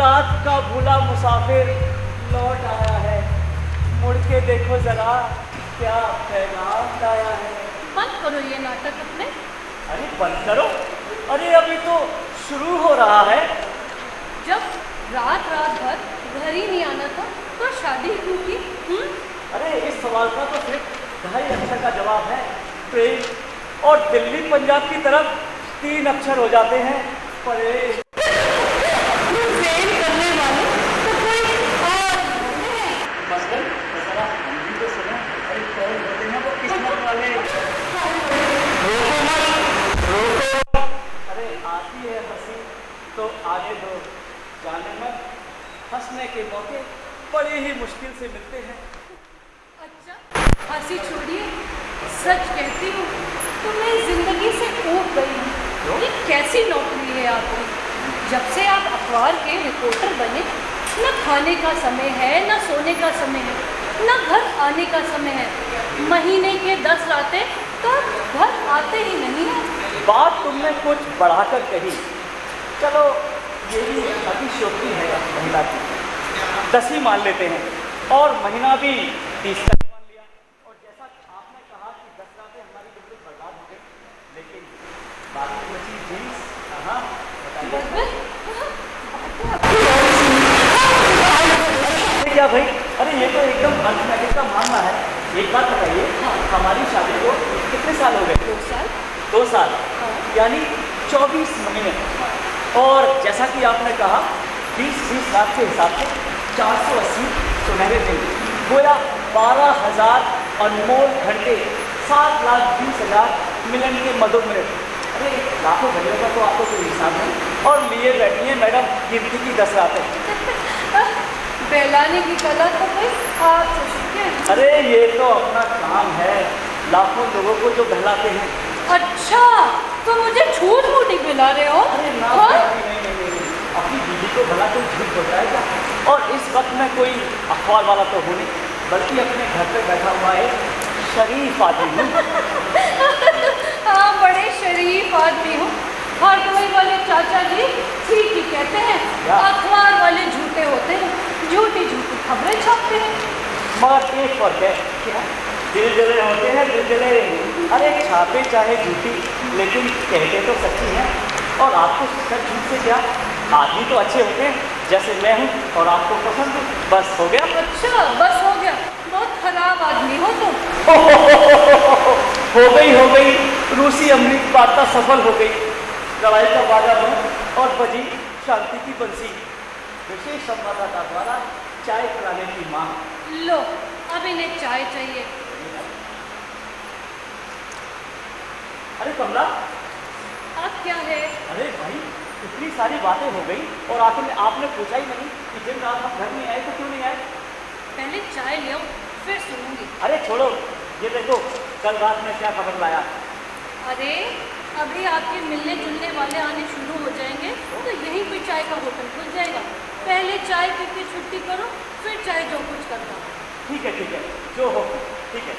रात का भूला मुसाफिर लौट आया है। मुड़ के देखो जरा क्या पैगाम लाया है। बंद करो ये नाटक अपने। अरे बंद करो, अरे अभी तो शुरू हो रहा है। जब रात भर घर ही नहीं आना था तो शादी क्यों की? अरे इस सवाल का तो सिर्फ 2.5 अक्षर का जवाब है, प्रेम। और दिल्ली पंजाब की तरफ 3 अक्षर हो जाते हैं, प्रेम। प्रेम करने वाले तो कोई और है। बस कर, जरा हम भी तो सुनो। अरे कौन होते हैं वो किस्मत वाले? रोको मत, रोको। अरे आती है हंसी तो आगे दो, जाने मत। हंसने के मौके बड़े ही मुश्किल से मिलते हैं। अच्छा हंसी छोड़िए, सच कहती हूँ तो मैं जिंदगी से ऊब गई हूँ। ये कैसी नौकरी है आपकी? जब से आप अखबार के रिपोर्टर बने, न खाने का समय है, न सोने का समय है, न घर आने का समय है। महीने के 10 रातें तो आप घर आते ही नहीं हैं। बात तुमने कुछ बढ़ाकर कही। चलो ये भी अतिशयोक्ति है महिला की, 10 ही मान लेते हैं, और महीना भी 30 का मान लिया। और जैसा आपने कहा कि 10 रातें हमारी बिल्कुल बर्बाद हो गई, लेकिन बाकी बची जीन्स कहाँ बताइए। क्या भाई? अरे ये तो एकदम अर्थमैटिक का मामला है। एक बात बताइए, हमारी शादी को कितने साल हो गए? 2 साल। 2 साल, यानी 24 महीने। और जैसा कि आपने कहा 20 लाख के हिसाब से 480 सुनहरे दिन, गोया 12,000 अनमोल घंटे, 7,20,000 मिलन के मधुर मिनट। अरे लाखों घंटों का तो आपको कोई हिसाब नहीं, और लिए बैठी है मैडम गिनती की 10 रातें। बहलाने की कला तो भाई आपसे सीखे। अरे ये तो अपना काम है, लाखों लोगों को जो बहलाते हैं। अच्छा तो मुझे झूठ मूठी खिला रहे हो? अरे ना, नहीं, अपनी बीवी को भला कोई झूठ बोलता है क्या? और इस वक्त में कोई अखबार वाला तो हो नहीं, बल्कि अपने घर पे बैठा हुआ है शरीफ आदमी हूँ। हाँ बड़े शरीफ आदमी हूँ। हरदोई वाले चाचा जी ठीक ही कहते हैं, अखबार वाले झूठे होते हैं, झूठी झूठी खबरें छापते हैं। मगर एक फर्क है, क्या? दिल जले होते हैं, दिल जले। अरे छापे चाहे झूठी, लेकिन कहते तो सच्ची हैं। और आपको सच झूठ से क्या, आदमी तो अच्छे होते हैं, जैसे मैं हूँ और आपको पसंद हूँ, बस हो गया। अच्छा बस हो गया? बहुत खराब आदमी हो तुम। हो गई, रूसी अमृत वार्ता सफल हो गई। लड़ाई का बाजा बंद और बजी शांति की बंसी। विशेष संवाददाता द्वारा चाय पिलाने की मांग। लो अब इन्हें चाय चाहिए। अरे कमला, अब क्या है? अरे भाई इतनी सारी बातें हो गई और आखिर में आपने पूछा ही नहीं कि जिन रात हम घर नहीं आए तो क्यों नहीं आए? पहले चाय ले आओ फिर सुनूंगी। अरे छोड़ो, ये देखो कल रात में क्या खबर लाया। अरे अभी आपके मिलने जुलने वाले आने शुरू हो जाएंगे तो यहीं पे चाय का होटल खुल जाएगा। पहले चाय पी के छुट्टी करो, फिर चाहे जो कुछ करना। ठीक है, जो हो ठीक है।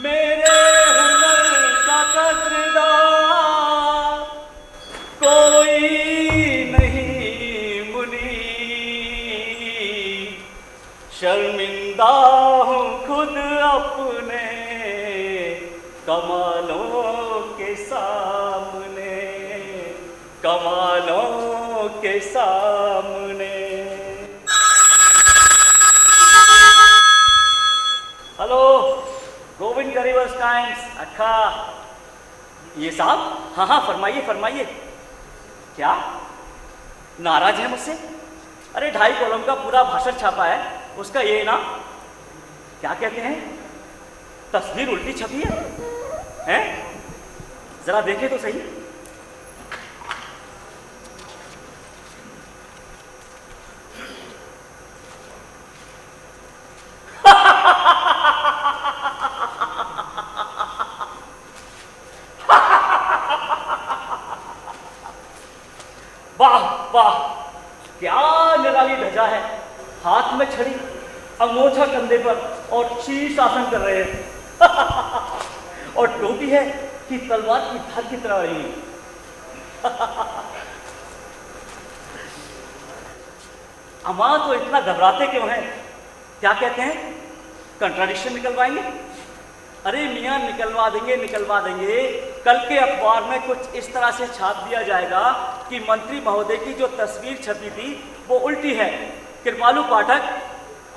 मेरे हुनर का कदरदान कोई नहीं मुनी, शर्मिंदा हूँ खुद अपने कमालों के सामने, कमालों के सामने। हेलो, गोविंद गरीबर्स टाइम्स अखा। ये साहब? हाँ फरमाइए। क्या नाराज है मुझसे? अरे 2.5 कॉलम का पूरा भाषण छापा है, उसका ये ना क्या कहते हैं, तस्वीर उल्टी छपी है? जरा देखे तो सही। वाह, क्या निराली ध्वजा है। हाथ में छड़ी, अंगोछा कंधे पर और शीर्ष आसन कर रहे हैं। और टोपी है कि तलवार की धार की तरह रही। अम्मा तो इतना घबराते क्यों हैं? क्या कहते हैं? कंट्राडिक्शन निकलवाएंगे? अरे मियाँ निकलवा देंगे। कल के अखबार में कुछ इस तरह से छाप दिया जाएगा कि मंत्री महोदय की जो तस्वीर छपी थी वो उल्टी है। कृपालु पाठक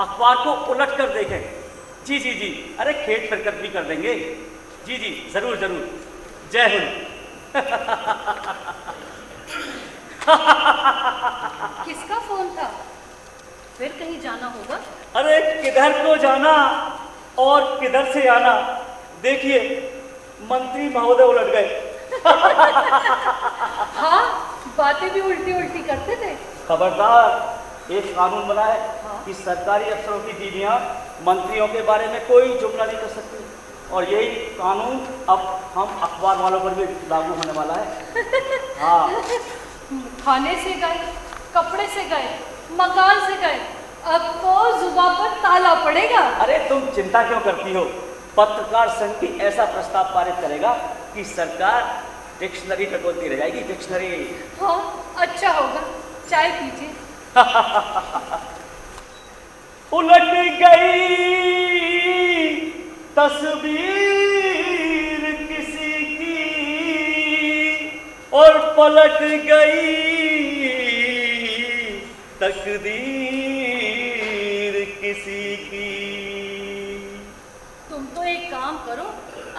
अखबार को उलट कर देखें। जी जी जी, अरे खेत फिरकत भी कर देंगे। जी जी, जरूर जरूर। जय हिंद। किसका फोन था? फिर कहीं जाना होगा? अरे किधर को जाना और किधर से आना, देखिए मंत्री महोदय उलट गए। हाँ, बातें भी उल्टी उल्टी करते थे। खबरदार, एक कानून बना है कि सरकारी अफसरों की बीवियां मंत्रियों के बारे में कोई जुमला नहीं कर सकती, और यही कानून अब हम अखबार वालों पर भी लागू होने वाला है। हाँ, खाने से गए, कपड़े से गए, मकान से गए, अब तो जुबान पर ताला पड़ेगा। अरे तुम चिंता क्यों करती हो? पत्रकार संघ भी ऐसा प्रस्ताव पारित करेगा कि सरकार डिक्शनरी टटोलती रह जाएगी। डिक्शनरी। हाँ, अच्छा होगा। चाय पीजिए। उलट गई तस्वीर किसी की और पलट गई तकदीर किसी की। तुम तो एक काम करो,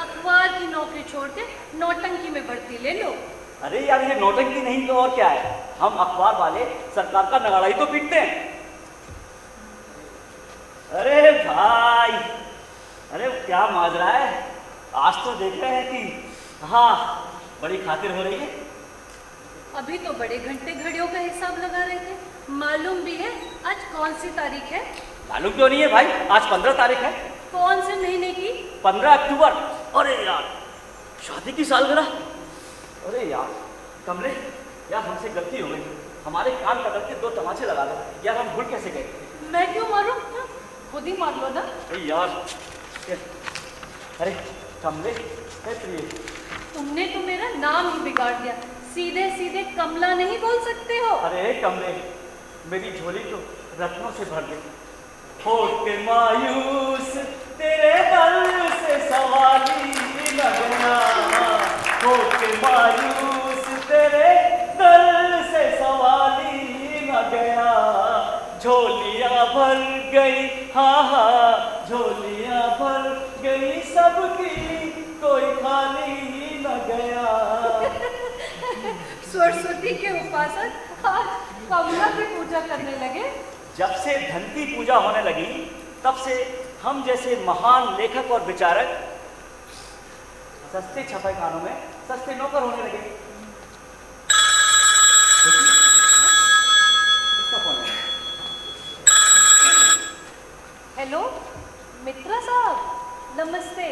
अखबार की नौकरी छोड़ के नौटंकी में भर्ती ले लो। अरे यार, ये नौटंकी नहीं तो और क्या है? हम अखबार वाले सरकार का नगाड़ा ही तो पीटते हैं। अरे भाई, अरे क्या माजरा है? आज तो देख रहे हैं कि हाँ, बड़ी खातिर हो रही है। अभी तो बड़े घंटे घड़ियों का हिसाब लगा रहे थे। मालूम भी है आज कौन सी तारीख है? मालूम क्यों नहीं है भाई? आज 15 तारीख है। कौन से महीने की? 15 अक्टूबर। अरे यार, शादी की सालगिरह। अरे यार कमले, यार हमसे गलती हो गई। हमारे कान पकड़ के 2 तमाचे लगा दो। यार हम भूल कैसे गए? मैं क्यों मारूं? खुद ही मार लो ना। अरे यार, अरे कमले, प्रिय, तुमने तो मेरा नाम ही बिगाड़ दिया। सीधे सीधे कमला नहीं बोल सकते हो। अरे कमले, मेरी झोली तो रत्नों से भर गई। होठ के मायूस तेरे दल से सवाली लगना, होठ के मायूस तेरे दल से सवाली न गया। झोलियाँ भर गई, हाँ हाँ, झोलियाँ भर गई सबकी, कोई खाली न गया। सरस्वती के उपासक आज कमला की पूजा करने लगे। जब से धन की पूजा होने लगी, तब से हम जैसे महान लेखक और विचारक सस्ते छपे खानों में सस्ते नौकर होने लगे। किसका फोन है? हेलो मित्रा साहब, नमस्ते।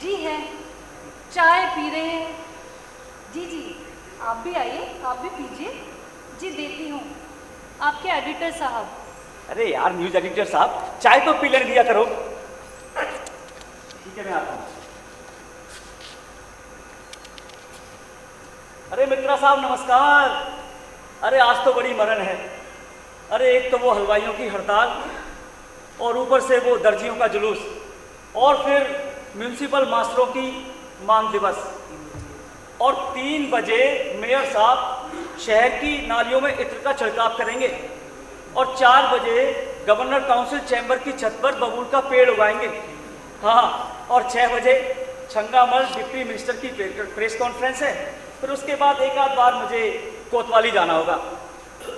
जी हैं, चाय पी रहे हैं? जी जी, आप भी आइए, आप भी पीजिए। जी देती हूँ। आपके एडिटर साहब। अरे यार न्यूज एडिटर साहब, चाय तो पी लेने दिया करो। ठीक है, मैं आता हूँ। अरे मित्रा साहब नमस्कार। अरे आज तो बड़ी मरण है। अरे एक तो वो हलवाइयों की हड़ताल, और ऊपर से वो दर्जियों का जुलूस, और फिर म्यूनिसिपल मास्टरों की मांग दिवस, और 3 बजे मेयर साहब शहर की नालियों में इत्र का छिड़काव करेंगे, और 4 बजे गवर्नर काउंसिल चैम्बर की छत पर बबूल का पेड़ उगाएंगे। हाँ, और 6 बजे छंगामल डिप्टी मिनिस्टर की प्रेस कॉन्फ्रेंस है। फिर उसके बाद एक आध बार मुझे कोतवाली जाना होगा।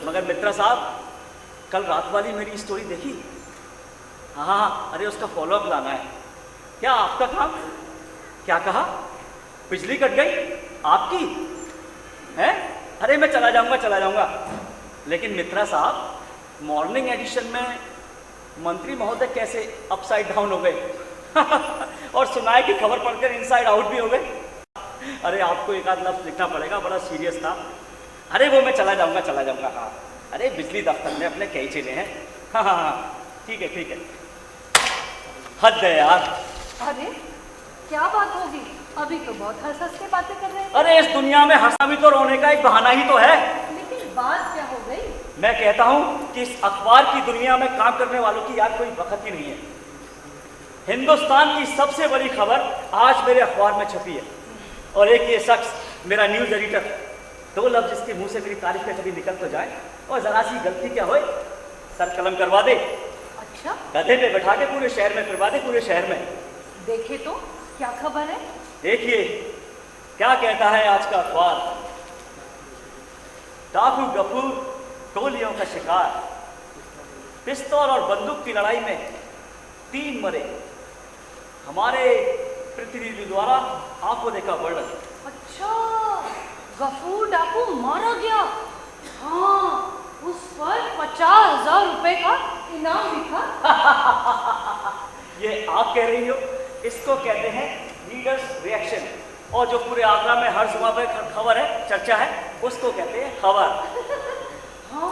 मगर मित्रा साहब, कल रात वाली मेरी स्टोरी देखी? हाँ, अरे उसका फॉलोअप लाना है। क्या आपका काम? क्या कहा? बिजली कट गई आपकी है? अरे मैं चला जाऊंगा। लेकिन मित्रा साहब, मॉर्निंग एडिशन में मंत्री महोदय कैसे अपसाइड डाउन हो गए और सुनाए की खबर पढ़कर इनसाइड आउट भी हो गए। अरे आपको एक आध लफ्ज लिखना पड़ेगा, बड़ा सीरियस था। अरे वो मैं चला जाऊंगा। हाँ, अरे बिजली दफ्तर में अपने कई चीजें हैं। हाँ, ठीक है। हद है यार। अरे क्या बात होगी? अभी तो बहुत हंस के बातें कर रहे हैं। अरे इस दुनिया में हंसना भी तो रोने का एक बहाना ही तो है। लेकिन बात क्या हो गई? मैं कहता हूँ कि इस अखबार की दुनिया में काम करने वालों की यार कोई वक्त ही नहीं है। हिंदुस्तान की सबसे बड़ी खबर आज मेरे अखबार में छपी है, और एक ये शख्स मेरा न्यूज एडिटर, दो लफ्ज जिसके मुंह से मेरी तारीफ पे कभी निकल तो जाए और जरा सी गलती क्या होए सर कलम करवा दे। अच्छा, गधे पे बैठा के पूरे शहर में फिरवा दे, पूरे शहर में। देखे तो क्या खबर है? देखिए क्या कहता है आज का अखबार। डाकू गफूर गोलियों का शिकार, पिस्तौल और बंदूक की लड़ाई में 3 मरे, हमारे प्रतिनिधि द्वारा आंखों देखा वर्णन। अच्छा, गफूर डाकू मारा गया। हाँ, उस पर 50,000 रुपए का इनाम भी था। ये आप कह रही हो, इसको कहते हैं रीडर्स रिएक्शन, और जो पूरे आगरा में हर सुबह पे खबर है, चर्चा है, उसको कहते हैं खबर। हाँ,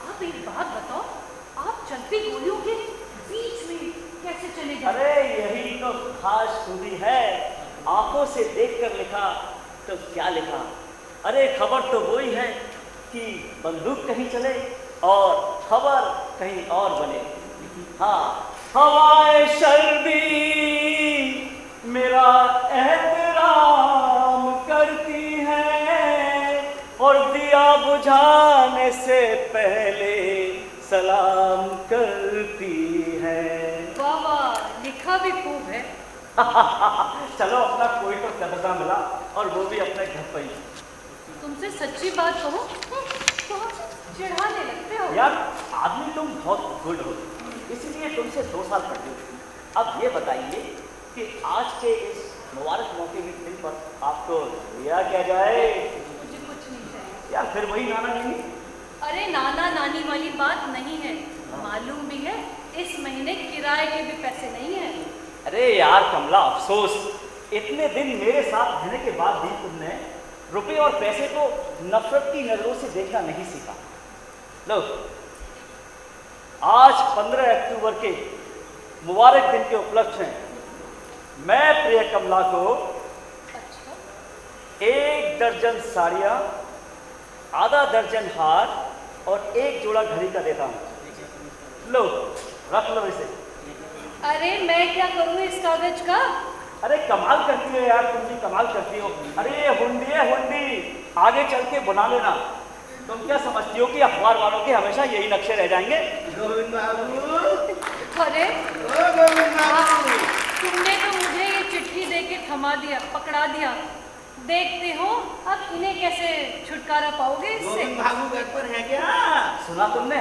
आप एक बात बताओ, आप चलती गोलियों के बीच में कैसे चले गए? अरे यही तो खास खूबी है, आंखों से देखकर लिखा तो क्या लिखा। अरे खबर तो वही है कि बंदूक कहीं चले और खबर कहीं और बने। हाँ, हवाए शर्दी मेरा एहतराम करती है और दिया बुझाने से पहले सलाम करती है। वाह वाह, लिखा भी खूब है। चलो अपना कोई तो कदका मिला, और वो भी अपने घर पर ही। तुमसे सच्ची बात कहूं तो आप चिढ़ाने लगते हो। यार आदमी तुम बहुत गुड हो, इसीलिए तुमसे 2 साल पढ़ती हूँ। अब ये बताइए कि आज के इस मुबारक मौके के दिन पर आपको दिया क्या जाए? मुझे कुछ नहीं चाहिए। यार फिर वही नाना नहीं। अरे नाना नानी वाली बात नहीं है, मालूम भी है इस महीने किराए के भी पैसे नहीं है। अरे यार कमला, अफसोस, इतने दिन मेरे साथ रहने के बाद भी तुमने रुपए और पैसे को नफरत की नजरों से देखना नहीं सीखा। लो, आज 15 अक्टूबर के मुबारक दिन के उपलक्ष्य में मैं प्रिय कमला को अच्छा, 1 दर्जन साड़ियाँ, आधा दर्जन हार और 1 जोड़ा घड़ी का देता हूँ। लो, रख लो इसे। अरे मैं क्या करूँ इस कागज का? अरे कमाल करती हो यार, तुम भी कमाल करती हो। अरे ये हुंडी है, हुंडी, आगे चल के बना लेना। तुम क्या समझती हो कि अखबार वालों के हमेशा यही नक्शे रह जाएंगे? गोविंद बाबू, अरे ओ गोविंद बाबू, तुमने तो मुझे ये चिट्ठी दे के थमा दिया, पकड़ा दिया। देखते हो अब इन्हें कैसे छुटकारा पाओगे इससे। गोविंद बाबू घर पर है क्या? सुना तुमने?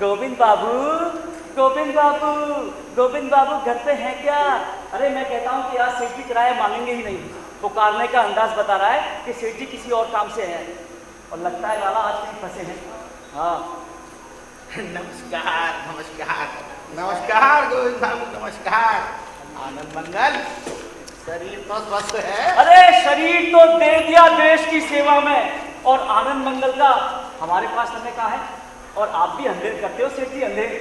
गोविंद बाबू, गोविंद बाबू, गोविंद बाबू घर पे हैं क्या? अरे मैं कहता हूँ कि आज सेठ जी किराया मांगेंगे ही नहीं। पुकारने का अंदाज बता रहा है कि सेठ जी किसी और काम से हैं, और लगता है लाला आज कहीं फंसे हैं। हाँ नमस्कार नमस्कार नमस्कार गोविंद बाबू, नमस्कार। आनंद मंगल, शरीर तो स्वस्थ है? अरे शरीर तो दे दिया देश की सेवा में, और आनंद मंगल का हमारे पास समय कहाँ है? और आप भी अंधेर करते हो सेठ जी, अंधेर।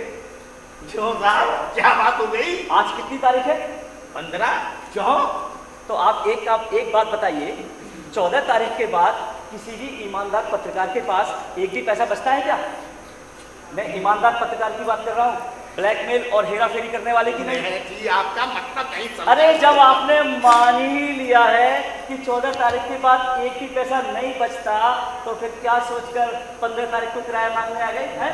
क्यों साहब, क्या बात हो गई? आज कितनी तारीख है? 15। क्यों? तो आप एक बात बताइए, 14 तारीख के बाद किसी भी ईमानदार पत्रकार के पास एक भी पैसा बचता है क्या? मैं ईमानदार पत्रकार की बात कर रहा हूँ, ब्लैकमेल और हेरा फेरी करने वाले की नहीं। जी आपका मतलब नहीं समझा। अरे जब आपने मान ही लिया है कि 14 तारीख के बाद एक भी पैसा नहीं बचता, तो फिर क्या सोचकर 15 तारीख को किराया मांगने आ गए हैं?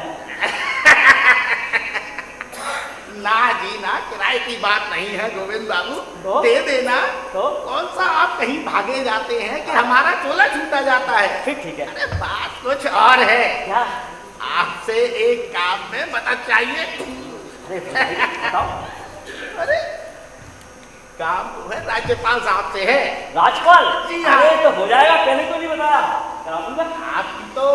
ना जी ना, किराए की बात नहीं है गोविंद बाबू, तो? दे देना। तो? कौन सा आप कहीं भागे जाते हैं कि हमारा चोला छूटा जाता है? फिर ठीक है। अरे बात कुछ और है। क्या? आपसे एक काम में मदद चाहिए। अरे बताओ। अरे काम तो है राज्यपाल साहब से है। राजपाल? जी हाँ। अरे तो हो जाएगा, पहले क्यों नहीं बताया? करा दूंगा। आपकी तो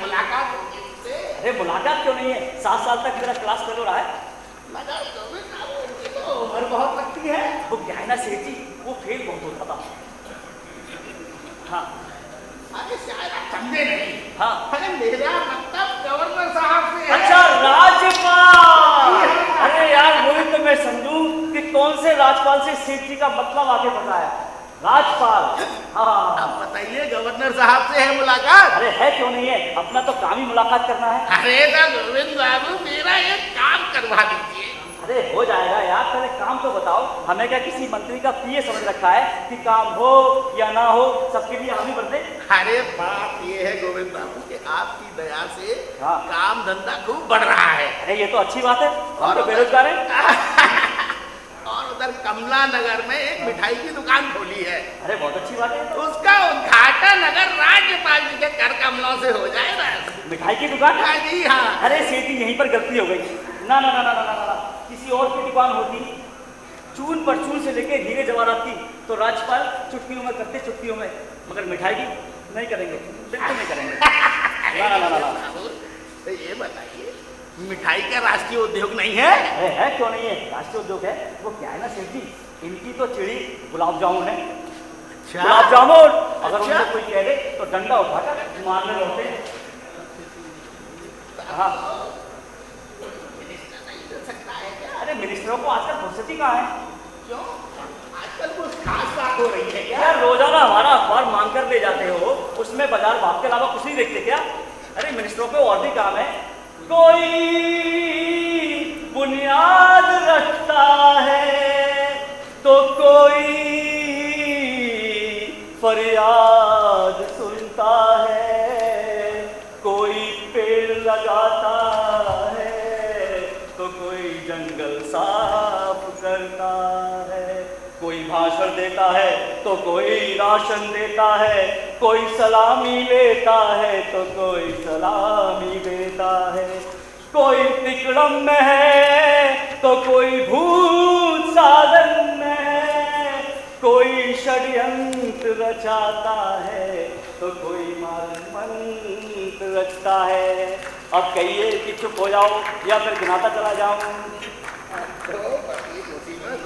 मुलाकात होगी उससे। अरे मुलाकात क्यों नहीं है? 7 साल तक मेरा क्लास फेल हो रहा है। मगर गोविंद बाबू, उनकी तो उम्र बहुत लगती है। वो क्या है ना सेठ जी, वो फेल बहुत होता था। हाँ अरे शायद आप समझे नहीं। हाँ। अरे मेरा मतलब गवर्नर साहब से है। अच्छा राज्यपाल। अरे यार वही तो मैं समझूं कि कौन से राजपाल से सेठ जी का मतलब आगे बताया। राजपाल। हाँ अब बताइए गवर्नर साहब से है मुलाकात? अरे है क्यों नहीं है, अपना तो काम ही मुलाकात करना है। अरे ना गोविंद बाबू मेरा एक काम करवा दीजिए। अरे हो जाएगा यार, पहले काम तो बताओ। हमें क्या किसी मंत्री का पीए समझ रखा है कि काम हो या ना हो सबके लिए हम ही बदले? अरे बात ये है गोविंद बाबू कि आपकी दया से हाँ। काम धंधा खूब बढ़ रहा है। अरे ये तो अच्छी बात है, हम तो बेरोजगार हैं। और उधर कमला नगर में एक मिठाई की दुकान खोली है। अरे बहुत अच्छी बात है। उसका उद्घाटन अगर राज्यपाल जी के कर कमलों से हो जाए ना। मिठाई की दुकान? हाँ जी हाँ। अरे सेठी यहीं पर गलती हो गई। ना ना ना ना ना ना ना, किसी और की दुकान होती, चून पर चून से लेके हीरे जवाहरात की, तो राज्यपाल चुटकियों में करते चुटकियों में, मगर मिठाई की नहीं करेंगे, बिल्कुल नहीं करेंगे। ना ना ना ना। तो ये बताइए मिठाई का राष्ट्रीय उद्योग नहीं है? है क्यों नहीं है, राष्ट्रीय उद्योग है। वो क्या है ना सेठ जी, इनकी तो चिड़ी गुलाब जामुन है। गुलाब जामुन अगर उनको कोई कह दे तो डंडा उठाकर मारने लगते हैं। हाँ अरे मिनिस्टरों को आजकल फुर्सती कहाँ है? क्यों आजकल कुछ खास बात हो रही है क्या? यार रोजाना हमारा अखबार मांग कर ले जाते हो, उसमें बाजार भाव के अलावा कुछ नहीं देखते क्या? अरे मिनिस्टरों को और भी काम है। कोई बुनियाद रखता है तो कोई फरियाद सुनता है, कोई पेड़ लगाता है तो कोई जंगल साफ करता है, कोई भाषण देता है तो कोई राशन देता है, कोई सलामी लेता है तो कोई सलामी देता है, कोई तिकड़म में है तो कोई भूत साधन में है, कोई षड्यंत्र रचाता है तो कोई मंत्र रचता है। अब कहिए कि चुप हो जाओ या फिर गिनाता चला जाऊं?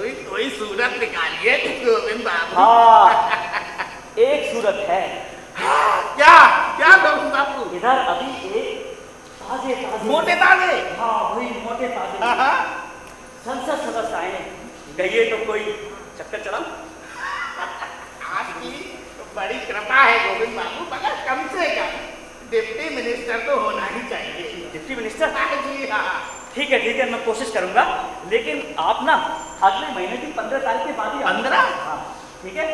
कोई सूरत निकालिए गोविंद बाबू। हाँ एक सूरत है। क्या क्या गोविंद बाबू? इधर अभी एक ताजे ताजे मोटे ताजे? हाँ वही मोटे ताजे हाँ। संसद सदस्य आए हैं, कहिए तो कोई चक्कर चला? आपकी बड़ी कृपा है गोविंद बाबू, मगर कम से कम डिप्टी मिनिस्टर तो होना ही चाहिए। Deputy minister? जी हाँ। ठीक है मैं कोशिश करूंगा, लेकिन आप ना अगले महीने की 15 तारीख के बाद ही 15? हाँ ठीक है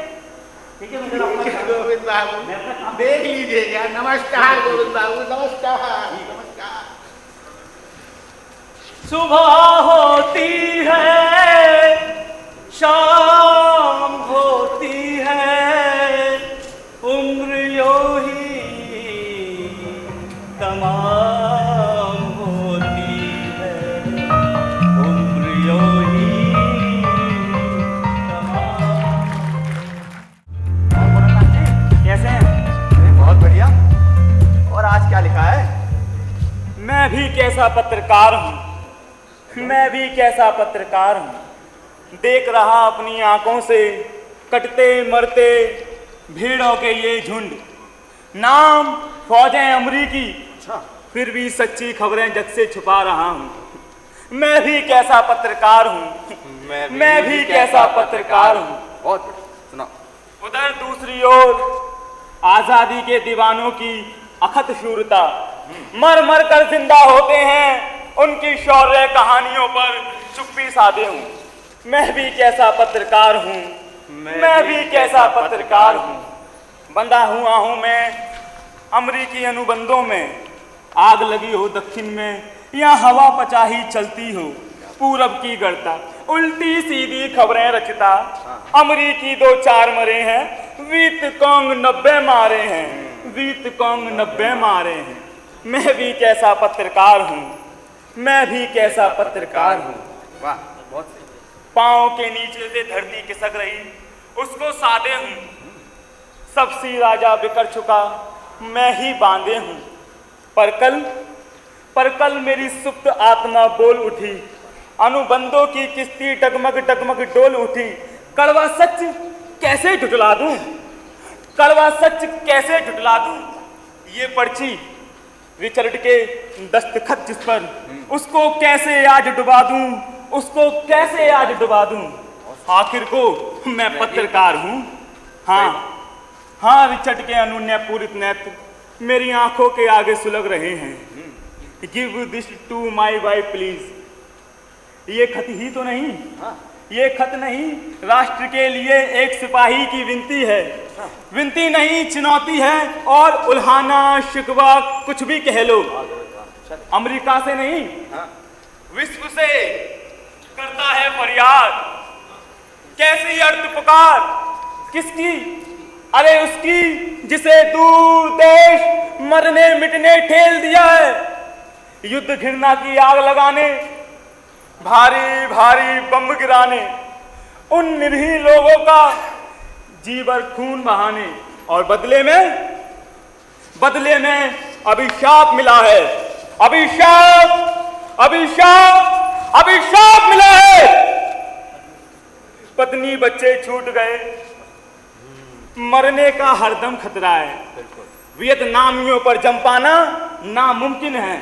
मैं जरा गोविंद बाबू मैं अपना काम देख लीजिएगा। नमस्कार गोविंद बाबू, नमस्कार नमस्कार। सुबह होती है शाम होती है, उम्र यूं ही तमाम होती है, उम्र यूं ही तमाम। कैसे हैं? बहुत बढ़िया। और आज क्या लिखा है? मैं भी कैसा पत्रकार हूँ, मैं भी कैसा पत्रकार हूँ, देख रहा अपनी आंखों से कटते मरते भीड़ों के ये झुंड, नाम फौजें अमरीकी, फिर भी सच्ची खबरें जग से छुपा रहा हूँ। मैं भी कैसा पत्रकार हूँ, मैं भी कैसा पत्रकार हूँ। बहुत बढ़िया, सुनाओ। उधर दूसरी ओर आजादी के दीवानों की अखत शूरता, मर मर कर जिंदा होते हैं, उनकी शौर्य कहानियों पर चुप्पी साधे हूँ। मैं भी कैसा पत्रकार हूँ, मैं भी कैसा पत्रकार हूँ। बंधा हुआ हूँ मैं अमरीकी अनुबंधों में, आग लगी हो दक्षिण में या हवा पचाही चलती हो पूरब की गढ़ता, उल्टी सीधी खबरें रचता। अमरीकी 2-4 मरे हैं, वीत कोंग 90 मारे हैं, वीत कोंग 90 मारे हैं। मैं भी कैसा पत्रकार हूँ, मैं भी कैसा पत्रकार हूँ। वाह, बहुत सही। पाँव के नीचे से धरती खिसक रही, उसको साधे हूँ। सबसी राजा बिखर चुका, मैं ही बांधे हूँ। पर कल मेरी सुप्त आत्मा बोल उठी, अनुबंधों की किस्ती टगमग टगमग डोल उठी। कड़वा सच कैसे झुठला दूं, कड़वा सच कैसे झुठला दूं। ये पर्ची रिचर्ड के दस्तखत जिस पर, उसको कैसे आज डुबा दूं, उसको कैसे आज डुबा दूं। आखिर को मैं पत्रकार हूँ, हाँ हाँ, रिचर्ड के अनुन्य पूरित नेत्र मेरी आंखों के आगे सुलग रहे हैं। Give this to my wife please. ये खत ही तो नहीं, ये खत नहीं, राष्ट्र के लिए एक सिपाही की विनती है। विनती नहीं, चुनौती है, और उल्हाना शिकवा कुछ भी कह लो। अमेरिका से नहीं, विश्व से करता है फरियाद। कैसी अर्थ पुकार, किसकी? अरे उसकी जिसे दूर देश मरने मिटने ठेल दिया है। युद्ध घृणा की आग लगाने, भारी भारी बम गिराने, उन निरीह लोगों का जी भर खून बहाने, और बदले में अभिशाप मिला है। अभिशाप अभिशाप अभिशाप मिला है। पत्नी बच्चे छूट गए, मरने का हरदम खतरा है। वियतनामियों पर जम पाना नामुमकिन है।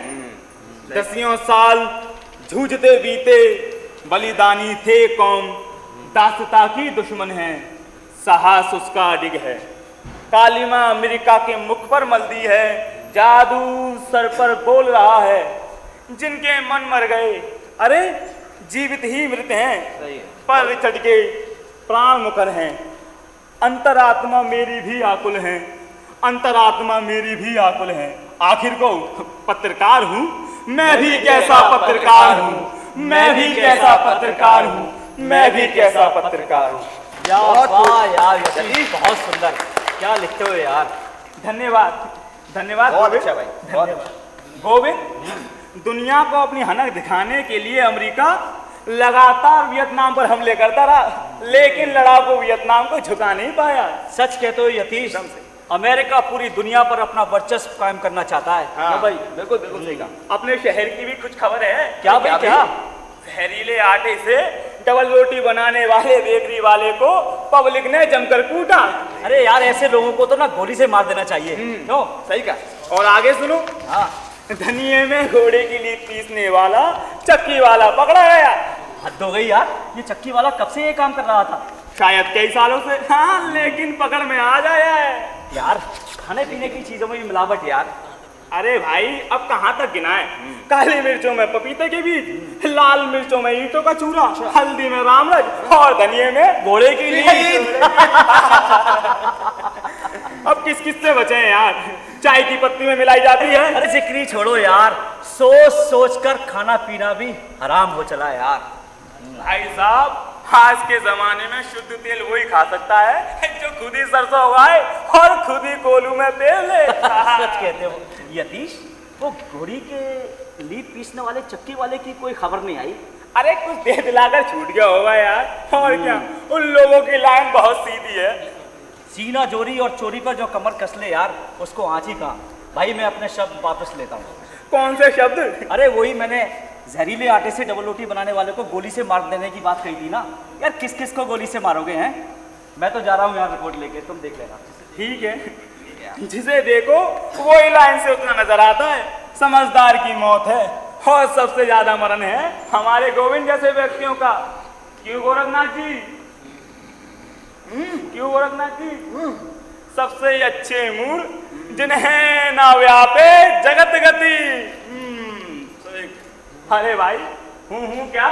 दसियों साल जूझते बीते, बलिदानी थे कौम, दासता की दुश्मन है, साहस उसका अडिग है। कालिमा अमेरिका के मुख पर मलदी है, जादू सर पर बोल रहा है। जिनके मन मर गए, अरे जीवित ही मृत हैं, पर रिचर्ड के प्राण मुकर हैं। अंतरात्मा मेरी भी आकुल है, अंतरात्मा मेरी भी आकुल है। आखिर को पत्रकार हूँ, मैं भी कैसा पत्रकार हूँ, मैं भी कैसा पत्रकार हूँ, मैं भी कैसा पत्रकार हूँ। यार वाह यार यतीश, बहुत सुंदर, क्या लिखते हो यार। धन्यवाद धन्यवाद। बहुत अच्छा भाई, बहुत धन्यवाद गोविंद। दुनिया को अपनी हनक दिखाने के लिए अमेरिका लगातार वियतनाम पर हमले करता रहा, लेकिन लड़ाकू वियतनाम को झुका नहीं पाया। सच कहते हो यतीश, अमेरिका पूरी दुनिया पर अपना वर्चस्व कायम करना चाहता है। हाँ। क्या भाई? बिल्कुल बिल्कुल सही कहा। अपने शहर की भी कुछ खबर है? क्या भाई? क्या? जहरीले आटे से डबल रोटी बनाने वाले बेकरी वाले को पब्लिक ने जमकर कूटा। अरे यार, ऐसे लोगों को तो ना गोली से मार देना चाहिए। क्यों? सही कहा। और आगे सुनो। हाँ, धनिये में घोड़े की लीद पीसने वाला चक्की वाला पकड़ा गया। हद हो गई यार, ये चक्की वाला कब से ये काम कर रहा था? शायद कई सालों से। हाँ, लेकिन पकड़ में आ जाया है। यार खाने पीने की चीजों में भी मिलावट यार। अरे भाई, अब कहाँ तक गिनाए? काली मिर्चों में पपीते के बीज, लाल मिर्चों में ईंटों का चूरा, हल्दी में रामरज, और धनिये में घोड़े की लीद। अब किस किस से बचे हैं यार? चाय की पत्ती में मिलाई जाती है। अरे जिक्री छोड़ो यार, सोच सोच कर खाना पीना भी हराम हो चला है यार। भाई साहब, आज के जमाने में शुद्ध तेल वही खा सकता है जो खुद ही सरसों उगाए और खुद ही कोलू में पेल ले। सच कहते हो यतीश, वो घोड़ी के लीद पीसने वाले चक्की वाले की कोई खबर नहीं आई? अरे कुछ दे दिलाकर छूट गया होगा यार, और क्या। उन लोगों की लाइन बहुत सीधी है। सीना जोरी और चोरी पर जो कमर कस ले यार, उसको आँच ही कहाँ। भाई मैं अपने शब्द वापस लेता हूँ। कौन से शब्द? अरे वही मैंने जहरीले आटे से डबल रोटी बनाने वाले को गोली से मार देने की बात कही थी ना यार। किस किस को गोली से मारोगे हैं? मैं तो जा रहा हूँ यार रिपोर्ट लेके, तुम देख लेना। ठीक है, जिसे देखो वही लाइन से उतना नजर आता है। समझदार की मौत है, और सबसे ज्यादा मरण है हमारे गोविंद जैसे व्यक्तियों का। क्यों गोरखनाथ जी? क्यों गोरखनाथ जी? सबसे अच्छे मूड जिन्हें ना व्यापे जगत गति। अरे भाई, हूँ क्या?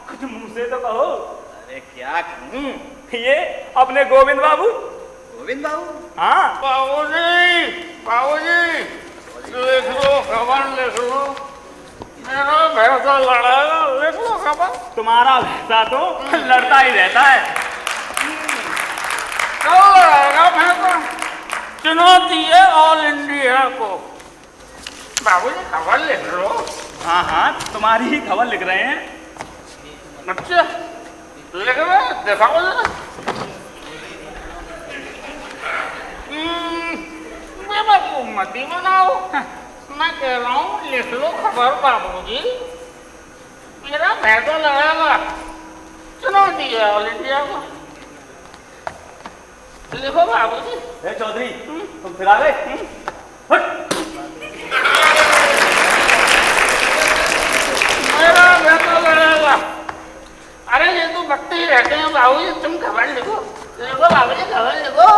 कुछ मुंह से तो कहो। अरे क्या कहूँ? ये अपने गोविंद बाबू। गोविंद बाबू? हाँ बाबूजी, बाबूजी, लिख लो खबर, लिख लो। मेरा भैंसा लड़ाएगा, लिख लो खबर। तुम्हारा भैंसा तो लड़ता ही रहता है। कब लड़ाएगा भैंसा? चुनौती है ऑल इंडिया को। बाबूजी खबर लिख लो। हाँ हाँ, तुम्हारी ही खबर लिख रहे हैं। अच्छा, लिख रहे? दिखाओ जरा। बेवकूफ मत ही बनाओ। मैं कह रहा हूँ लिख लो खबर बाबूजी। मेरा भैंसा लड़ाएगा, चुनौती है ऑल इंडिया को। लिखो बाबूजी। चौधरी, तुम फिर आ गए? मेरा भैंसा लड़ाएगा। अरे ये तो बकते ही रहते हैं बाबूजी, तुम खबर लिखो। लिखो बाबूजी, खबर लिखो।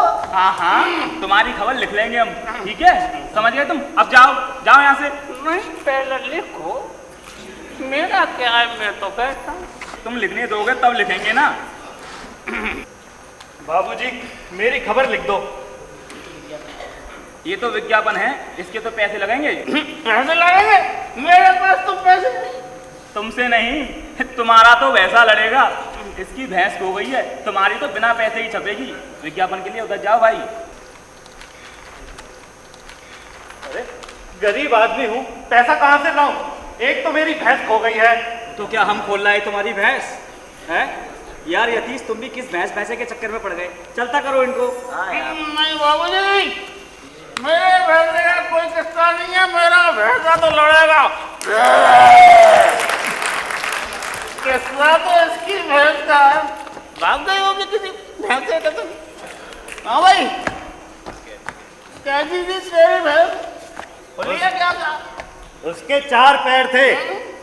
हाँ हाँ, तुम्हारी खबर लिख लेंगे हम, ठीक है? समझ गए तुम? अब जाओ जाओ यहाँ से। नहीं, पहले लिखो, मेरा क्या है, मैं तो बैठा। तुम लिखने दोगे तब लिखेंगे ना। बाबूजी मेरी खबर लिख दो। ये तो विज्ञापन है, इसके तो पैसे लगेंगे। पैसे लगेंगे? मेरे पास तो पैसे नहीं। तुमसे नहीं, तुम्हारा तो वैसा लड़ेगा। इसकी भैंस हो गई है, तुम्हारी तो बिना पैसे ही छपेगी। विज्ञापन के लिए उधर जाओ भाई। अरे गरीब आदमी हूँ, पैसा कहाँ से लाऊं? एक तो मेरी भैंस खो गई है। तो क्या हम खोल लाए तुम्हारी भैंस है? यार यतीश, तुम भी किस भैंसे के चक्कर में पड़ गए? चलता करो इनको। नहीं बाबूजी, मेरे भैंसे का कोई किस्सा नहीं है, मेरा भैंसा तो लड़ेगा। किस्सा तो इसकी भैंस का है। भाग गई होगी किसी भैंसे के तुम। हाँ भाई, कैसी थी तेरी भैंस? बोलिए क्या था? उसके 4 पैर थे,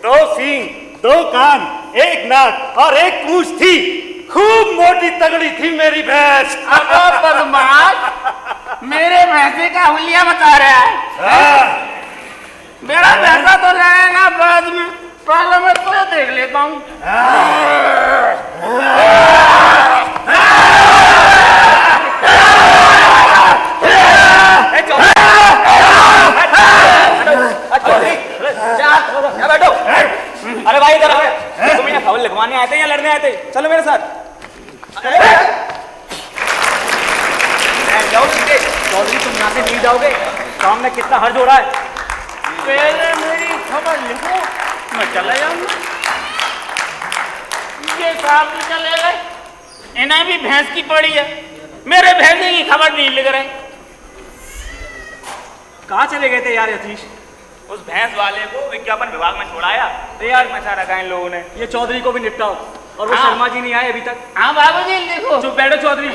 2 सींग, 2 कान, 1 नाक और 1 पूंछ थी। खूब मोटी तगड़ी थी मेरी भैंस। अब बदमाश, मेरे भैंसे का हुलिया बता रहा है। मेरा भैंसा तो रहेगा बाद में, पहले मैं तो देख लेता हूँ। बैठो। अरे भाई इधर आओ। तुम यहाँ खबर लिखवाने आए थे या लड़ने आए थे? चलो मेरे साथ। जाओ सीधे। चौधरी तुम यहाँ से नहीं जाओगे, सामने कितना हर्ज हो रहा है। पहले मेरी खबर लिखो, मैं चला जाऊंगा। ये साहब भी चले गए, इन्हें भी भैंस की पड़ी है, मेरे भैंसे की खबर नहीं लिख रहे। कहाँ चले गए थे यार यतीश? उस भैंस वाले को विज्ञापन विभाग में छोड़ाया। तो यार मचा रखा है इन लोगों ने। ये चौधरी को भी निपटाओ। और वो हाँ। शर्मा जी नहीं आए अभी तक। हाँ बाबूजी लिखो। चुप बैठो चौधरी।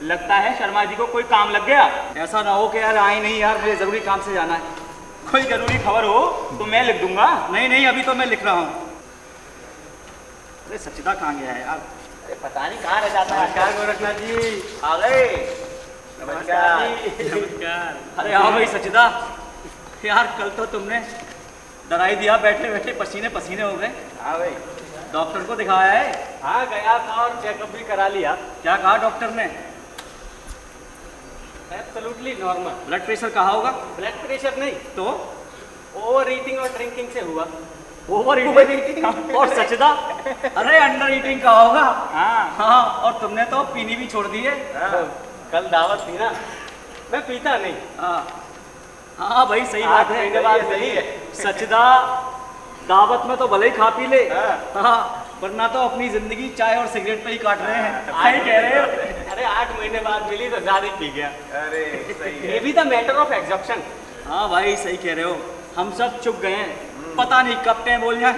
लगता है शर्मा जी को कोई काम लग गया। ऐसा ना हो कि यार आए नहीं यार, मुझे जरूरी काम से जाना है। कोई जरूरी खबर हो तो मैं लिख दूंगा। नहीं नहीं, अभी तो मैं लिख रहा हूँ। अरे सच्चिदा कहाँ गया है यार? अरे पता नहीं कहाँ रह जाता है। नमस्कार गोरखनाथ जी। आ गए। नमस्कार। नमस्कार। अरे हाँ भाई सच्चिदा, यार कल तो तुमने डराई दिया, बैठे बैठे पसीने पसीने हो गए। हाँ भाई। डॉक्टर को दिखाया है? हाँ गया था और चेकअप भी करा लिया। क्या कहा डॉक्टर ने? Absolutely normal. ब्लड प्रेशर कहा होगा? ब्लड प्रेशर नहीं, तो ओवर ईटिंग और ड्रिंकिंग से हुआ। ओवर ईटिंग और सच्चिदा, अरे अंडर ईटिंग का होगा। हाँ हाँ, और तुमने तो पीनी भी छोड़ दी है। कल दावत थी ना, मैं पीता नहीं। हाँ हाँ भाई सही बात है। महीने बाद सही है। सच्चिदा, दावत में तो भले ही खा पी ले, हाँ। हाँ, वरना तो अपनी जिंदगी चाय और सिगरेट पे ही काट रहे हैं। सही कह रहे हो। अरे 8 महीने बाद मिली तो ज्यादा ही पी गया। अरे सही ये है। भी तो मैटर ऑफ एग्जॉर्प्शन। हाँ भाई सही कह रहे हो। हम सब चुप गए हैं, पता नहीं कब टाइम बोल जाए,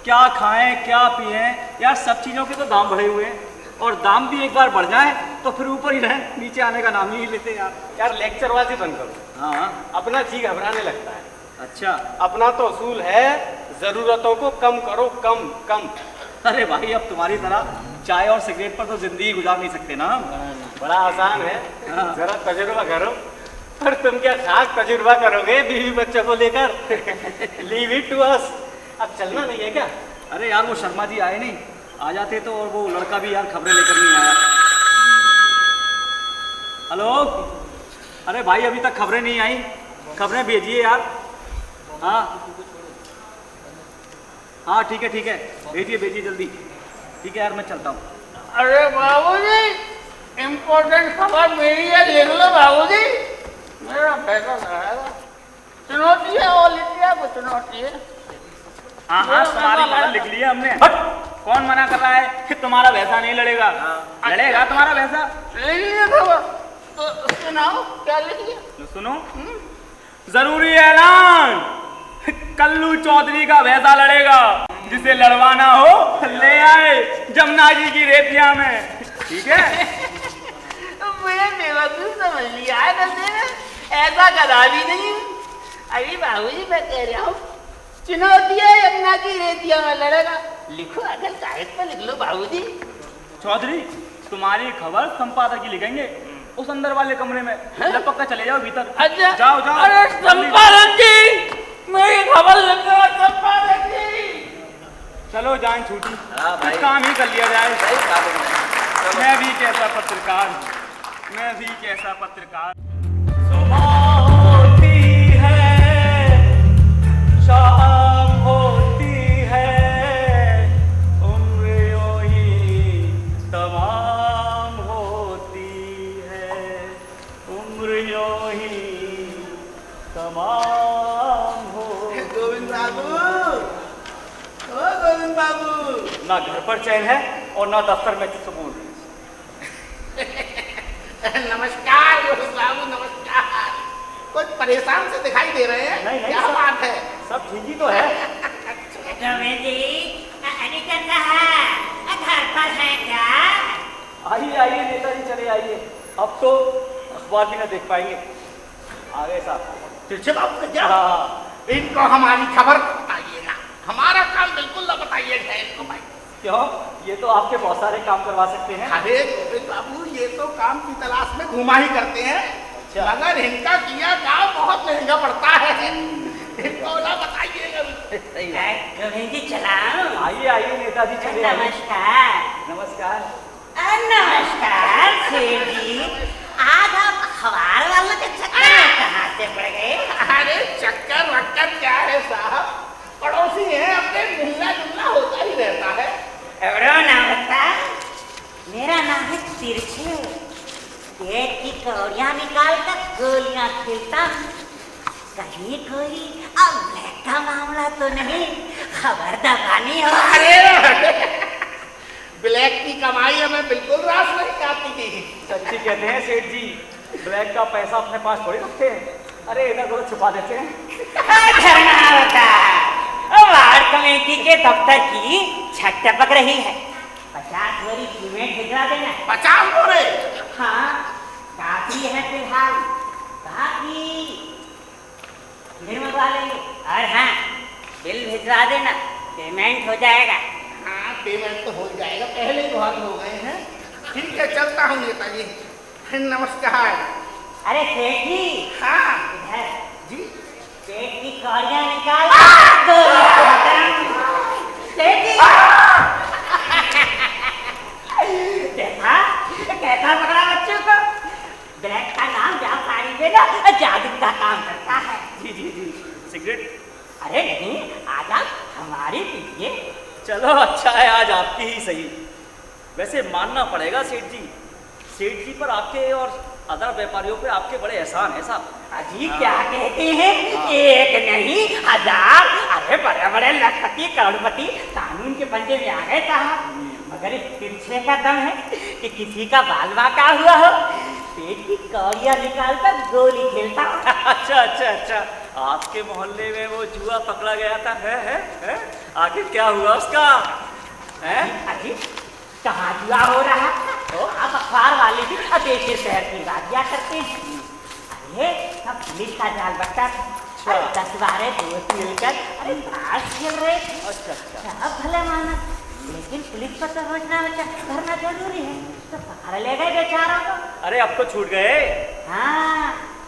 क्या खाएं क्या पिए। यार सब चीजों के तो दाम बढ़े हुए हैं, और दाम भी एक बार बढ़ जाए तो फिर ऊपर ही रहे, नीचे आने का नाम ही नहीं लेते यार। यार लेक्चरबाजी बंद करो, हाँ अपना जी घबराने लगता है। अच्छा। अपना तो असूल है, जरूरतों को कम करो, कम कम। अरे भाई अब तुम्हारी तरह चाय और सिगरेट पर तो जिंदगी गुजार नहीं सकते ना हम। बड़ा आसान है, हाँ। जरा तजुर्बा करो। पर तुम क्या खास तजुर्बा करोगे बीवी बच्चों को लेकर? Leave it to us. अब चलना नहीं है क्या? अरे यार वो शर्मा जी आए नहीं, आ जाते तो, और वो लड़का भी यार खबरें लेकर नहीं आया। हेलो, अरे भाई अभी तक खबरें नहीं आई, खबरें भेजिए यार। हाँ हाँ ठीक है भेजिए भेजिए जल्दी। ठीक है यार मैं चलता हूँ। अरे बाबूजी, इम्पोर्टेंट खबर मेरी है, लिख लो बाबूजी। मेरा पैसा लगाएगा। चुनौती है, ऑल इंडिया को चुनौती है। हाँ हाँ, तुम्हारी खबर लिख लिया हमने। कौन मना कर रहा है कि तुम्हारा वैसा नहीं लड़ेगा? लड़ेगा तुम्हारा वैसा। लिख लिया खबर तो सुनाओ, क्या लिख लिया? तो सुनो, जरूरी ऐलान, कल्लू चौधरी का वैसा लड़ेगा, जिसे लड़वाना हो ले आए जमुना जी की रेतिया में। ठीक है? मुझे बेवकूफ समझ लिया है बंदे ने, ऐसा कदा भी नहीं। अरे बाबूजी मैं कह रहा हूँ, चुनौती है यमुना की रेतिया में लड़ेगा। लिखो, अगर कागज पर लिख लो बाबूजी। चौधरी, तुम्हारी खबर संपादक ही लिखेंगे। उस अंदर वाले कमरे में लपक कर चले जाओ भीतर। अच्छा जाओ जाओ। अरे चंपारण जी मेरी खबर लग रहा है चंपारण जी। चलो जाए छूटी, हाँ भाई। कुछ काम ही कर लिया जाए। सही काम है। मैं भी कैसा पत्रकार हूँ, मैं भी कैसा पत्रकार। सुबह होती है, शाम होती है, उम्र यूं ही तमाम होती है, उम्र यूं ही तमाम हो। गोविंद बाबू, ओ गोविंद बाबू। ना घर पर चैन है और ना दफ्तर में सुकून। नमस्कार गोविंद बाबू, नमस्कार। कुछ परेशान से दिखाई दे रहे हैं। नहीं, क्या सब- बात है? सब ठीक ही तो है। गोविंद जी, अरे कर रहा घर पर है क्या? आइए आइए नेताजी, चले आइए। अब तो अखबार भी ना देख पाएंगे। आ गए साहब। तिरछे बाबू का क्या? हाँ, इनको हमारी खबर बताइएगा। हमारा काम बिल्कुल न बताइएगा इनको भाई। क्यों? ये तो आपके बहुत सारे काम करवा सकते हैं। अरे गोविंद बाबू ये तो काम की तलाश में घुमा ही करते हैं। अच्छा। मगर इनका किया काम बहुत महंगा पड़ता है। इनको ना बताइएगा। सही है। गोविंद जी चलाओ। आइए आइए नेताजी, चले आइए। नमस्कार। नमस्कार। नमस्कार सेठ जी, आज आप अखबार वालों के चक्कर में कहाँ से पड़ गए? अरे चक्कर वक्कर क्या है साहब, पड़ोसी हैं, अपने मिलना जुलना होता ही रहता है। एवरो नाम बता। मेरा नाम है तिरछे। पेट की कौड़ियाँ निकाल कर गोलियाँ खेलता हूँ। कहीं कोई अब ब्लैक का मामला तो नहीं? खबर दबानी हो। अरे ब्लैक की कमाई हमें बिल्कुल रास नहीं आती थी। सच्ची कहते हैं सेठ जी, ब्लैक का पैसा अपने पास थोड़ी रखते हैं। अरे इधर उधर छुपा देते हैं। धरना होता वार्ड कमेटी के दफ्तर की छत टपक रही है। 50 बोरी सीमेंट भिजवा देना। 50 बोरे? हाँ काफी है फिलहाल, बाकी फिर मंगवा लेंगे। और हाँ बिल भिजवा देना, पेमेंट हो जाएगा। हाँ पेमेंट तो हो जाएगा, पहले ही बहुत हो गए हैं। ठीक है चलता हूँ नेताजी, नमस्कार। अरे सेठ जी, हाँ इधर जी। पेट की कौड़ियाँ निकाल सेठ जी। देखा कैसा पकड़ा बच्चों को? ब्लैक का नाम जहाँ साड़ी पे ना जादू का काम करता है। जी जी जी। सिगरेट? अरे नहीं, आज आप हमारी पीजिए। चलो अच्छा है, आज आपकी ही सही। वैसे मानना पड़ेगा सेठ जी पर आपके और अदर व्यापारियों पे आपके बड़े एहसान है साहब। अजी क्या कहते हैं, एक नहीं 1000। अरे बड़े बड़े लखपति करोड़पति कानून के पंजे में आ गए साहब। मगर इस तिरछे का दम है कि किसी का बाल बांका हुआ हो, पेट की कौड़ियाँ निकाल कर गोली खेलता हो। अच्छा अच्छा अच्छा, आपके मोहल्ले में वो जुआ पकड़ा गया था, है? आखिर क्या हुआ उसका? है? अजी कहाँ जुआ हो रहा था? आप अखबार वाले भी देश के शहर की बातियाँ करते हैं। अरे सब पुलिस का जाल बट्टा था। अरे 10-12 दोस्त मिलकर अरे ताश खेल रहे थे। अच्छा अच्छा। सब भले माना, लेकिन पुलिस को तो रोकना करना जरूरी है, तो पकड़ ले गए बेचारा को। अरे अब तो छूट गए। हाँ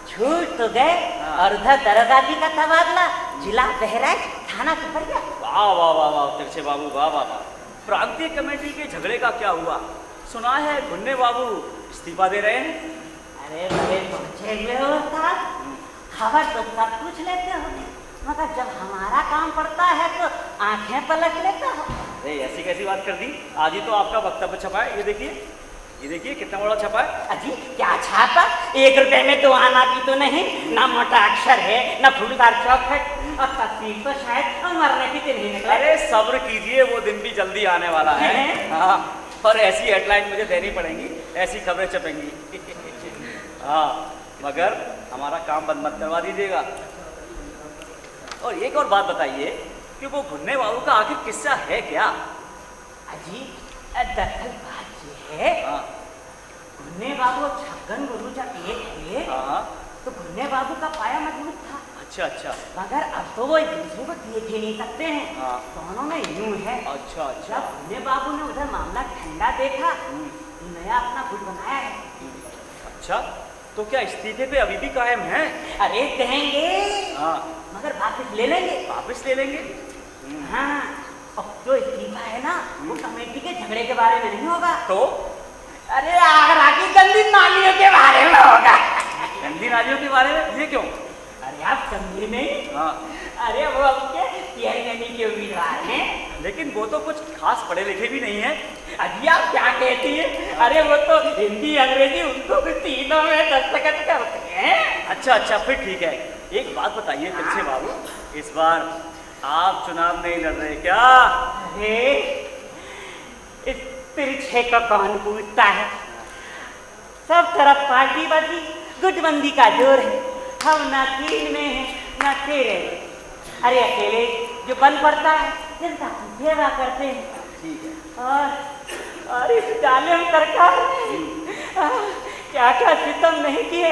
छूट तो गए। और उधर दरोगाजी का तबादला जिला बहराइच थाना पिपरिया। वाह वाह वाह वाह तिरछे बाबू, वाह वाह वाह। प्रांतीय कमेटी के झगड़े का क्या हुआ? सुना है गुन्ने बाबू इस्तीफा दे रहे हैं। अरे बड़े पहुंचे हुए हो साहब, खबर तो सब पूछ लेते हो, मगर जब हमारा काम पड़ता है तो आंखें पलट लेते हो। अरे ऐसी कैसी बात कर दी? आज ही तो आपका वक्तव्य छपा है, ये देखिए कितना बड़ा छपा है। अजी क्या छापा? 1 रुपए में तो आना भी तो नहीं, ना मोटा अक्षर है ना फूलदार चौक है, और तस्वीर तो शायद मरने की दिन ही निकले। अरे सब्र कीजिए, वो दिन भी जल्दी आने वाला है। हाँ, और ऐसी हेडलाइन मुझे देनी पड़ेंगी, ऐसी खबरें छपेंगी। हाँ मगर हमारा काम बंद मत करवा दीजिएगा। और एक और बात बताइए कि वो गुन्ने बाबू का आखिर किस्सा है क्या? अजी दरअसल बात ये है, हाँ गुन्ने बाबू छगन गुरु जब एक थे हाँ। तो गुन्ने बाबू का पाया मजबूत था, अच्छा अच्छा मगर अब तो वो एक दूसरे को देख ही नहीं सकते हैं। हाँ। दोनों में यूं है। अच्छा अच्छा। जब गुन्ने बाबू ने उधर मामला ठंडा देखा, नया अपना गुट बनाया है। अच्छा, तो क्या इस्तीफे पे अभी भी कायम हैं? अरे देंगे, हाँ, मगर वापस ले लेंगे। वापस ले लेंगे? हाँ, और जो इस्तीफा है ना, वो कमेटी के झगड़े के बारे में नहीं होगा। तो अरे आगरा की गंदी नालियों के बारे में होगा। गंदी नालियों के बारे में? ये क्यों? अरे आप समझे नहीं? हाँ, अरे वो आपके पीएचडी के उम्मीदवार हैं। लेकिन वो तो कुछ खास पढ़े लिखे भी नहीं है। अजी आप क्या कहती हैं? अरे वो तो हिंदी अंग्रेजी उनको तीनों में दस्तखत करते हैं। अच्छा अच्छा, फिर ठीक है। एक बात बताइए तिरछे बाबू, इस बार आप चुनाव नहीं लड़ रहे क्या? अरे इस तिरछे का कौन पूछता है? सब तरफ पार्टी बाजी गुटबंदी का जोर है। हम ना तीन में हैं ना तेरे में। अरे अकेले जो बन पड़ता है जनता की सेवा करते हैं। ठीक है। और इस जालिम सरकार ने क्या क्या सितम नहीं किए।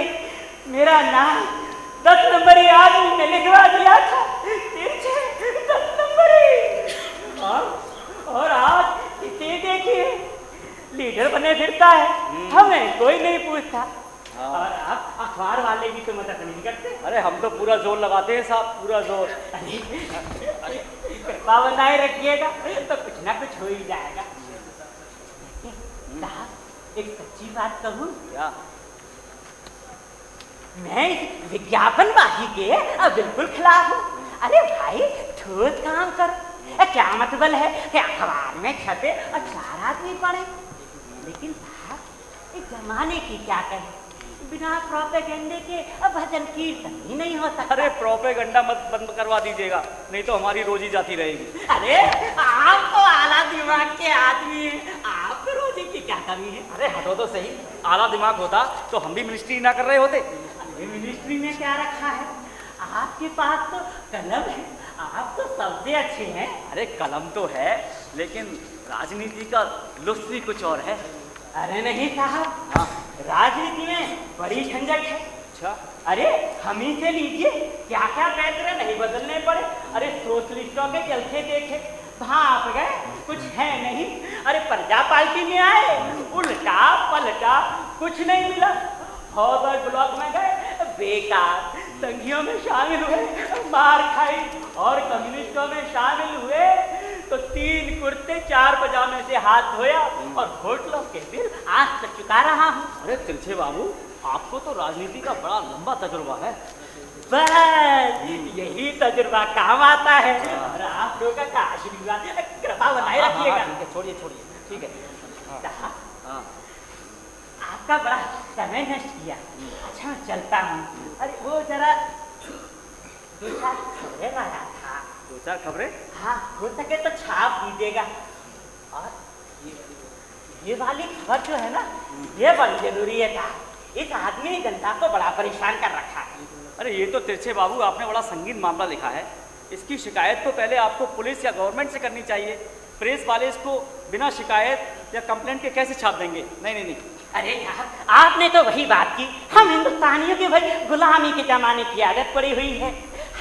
मेरा नाम 10 नंबरी आदमी ने लिखवा दिया था, तिरछे 10 नंबरी। और आज इसे देखिए, लीडर बने फिरता है, हमें कोई नहीं पूछता। और आप अखबार वाले भी तो मदद नहीं करते। अरे हम तो पूरा जोर लगाते हैं साहब, पूरा जोर। कृपा बनाए रखिएगा तो कुछ ना कुछ हो ही जाएगा। साहब एक सच्ची बात कहूँ, क्या? मैं इस विज्ञापनबाजी के बिल्कुल खिलाफ हूँ। अरे भाई ठोस काम करो। क्या मतलब है कि अखबार में छपे और 4 आदमी पढ़े। लेकिन साहब इस जमाने की क्या कहें, बिना प्रोपेगेंडे के भजन कीर्तन ही नहीं हो सकता। अरे प्रोपेगंडा मत बंद करवा दीजिएगा, नहीं तो हमारी रोजी जाती रहेगी। अरे आप तो आला दिमाग के आदमी हैं, आप रोजी की क्या कमी है? अरे हटो तो सही, आला दिमाग होता तो हम भी मिनिस्ट्री ना कर रहे होते। अरे मिनिस्ट्री में क्या रखा है? आपके पास तो कलम है, आप तो सबसे अच्छे हैं। अरे कलम तो है, लेकिन राजनीति का लुत्फ ही कुछ और है। अरे नहीं साहब, हाँ, राजनीति में बड़ी झंझट है। अच्छा, अरे हम ही से लीजिए, क्या क्या फैसले नहीं बदलने पड़े। अरे सोशलिस्टों के जलसे देखे, भाप गए, कुछ है नहीं। अरे प्रजा पार्टी में आए, उल्टा पलटा, कुछ नहीं मिला। फॉरवर्ड ब्लॉक में गए, बेकार। संघियों में शामिल हुए, मार खाई। और कम्युनिस्टों में शामिल हुए तो 3 कुर्ते 4 पजामे से हाथ धोया और होटलों के बिल आज तक चुका रहा हूँ। अरे तिरछे बाबू, आपको तो राजनीति का बड़ा लंबा तजुर्बा है। बस यही तजुर्बा काम आता है। और आप लोगों का आशीर्वाद कृपा बनाए रखिएगा। ठीक है, छोड़िए छोड़िए, ठीक है। साहब, हाँ, आपका बड़ा समय नष्ट किया। अच्छा मैं चलता हूँ। अरे वो जरा 2-4 खबरें लाया था। 2-4 खबरें? हाँ, हो सके तो छाप दीजिएगा। और ये वाली खबर जो है ना, ये बड़ी जरूरी है था। इस आदमी ने जनता को बड़ा परेशान कर रखा है। अरे ये तो तिरछे बाबू आपने बड़ा संगीन मामला लिखा है। इसकी शिकायत तो पहले आपको पुलिस या गवर्नमेंट से करनी चाहिए। प्रेस वाले इसको बिना शिकायत या कंप्लेंट के कैसे छाप देंगे? नहीं नहीं नहीं। अरे यार, आपने तो वही बात की। हम हिंदुस्तानियों की भाई गुलामी के जमाने की आदत पड़ी हुई है।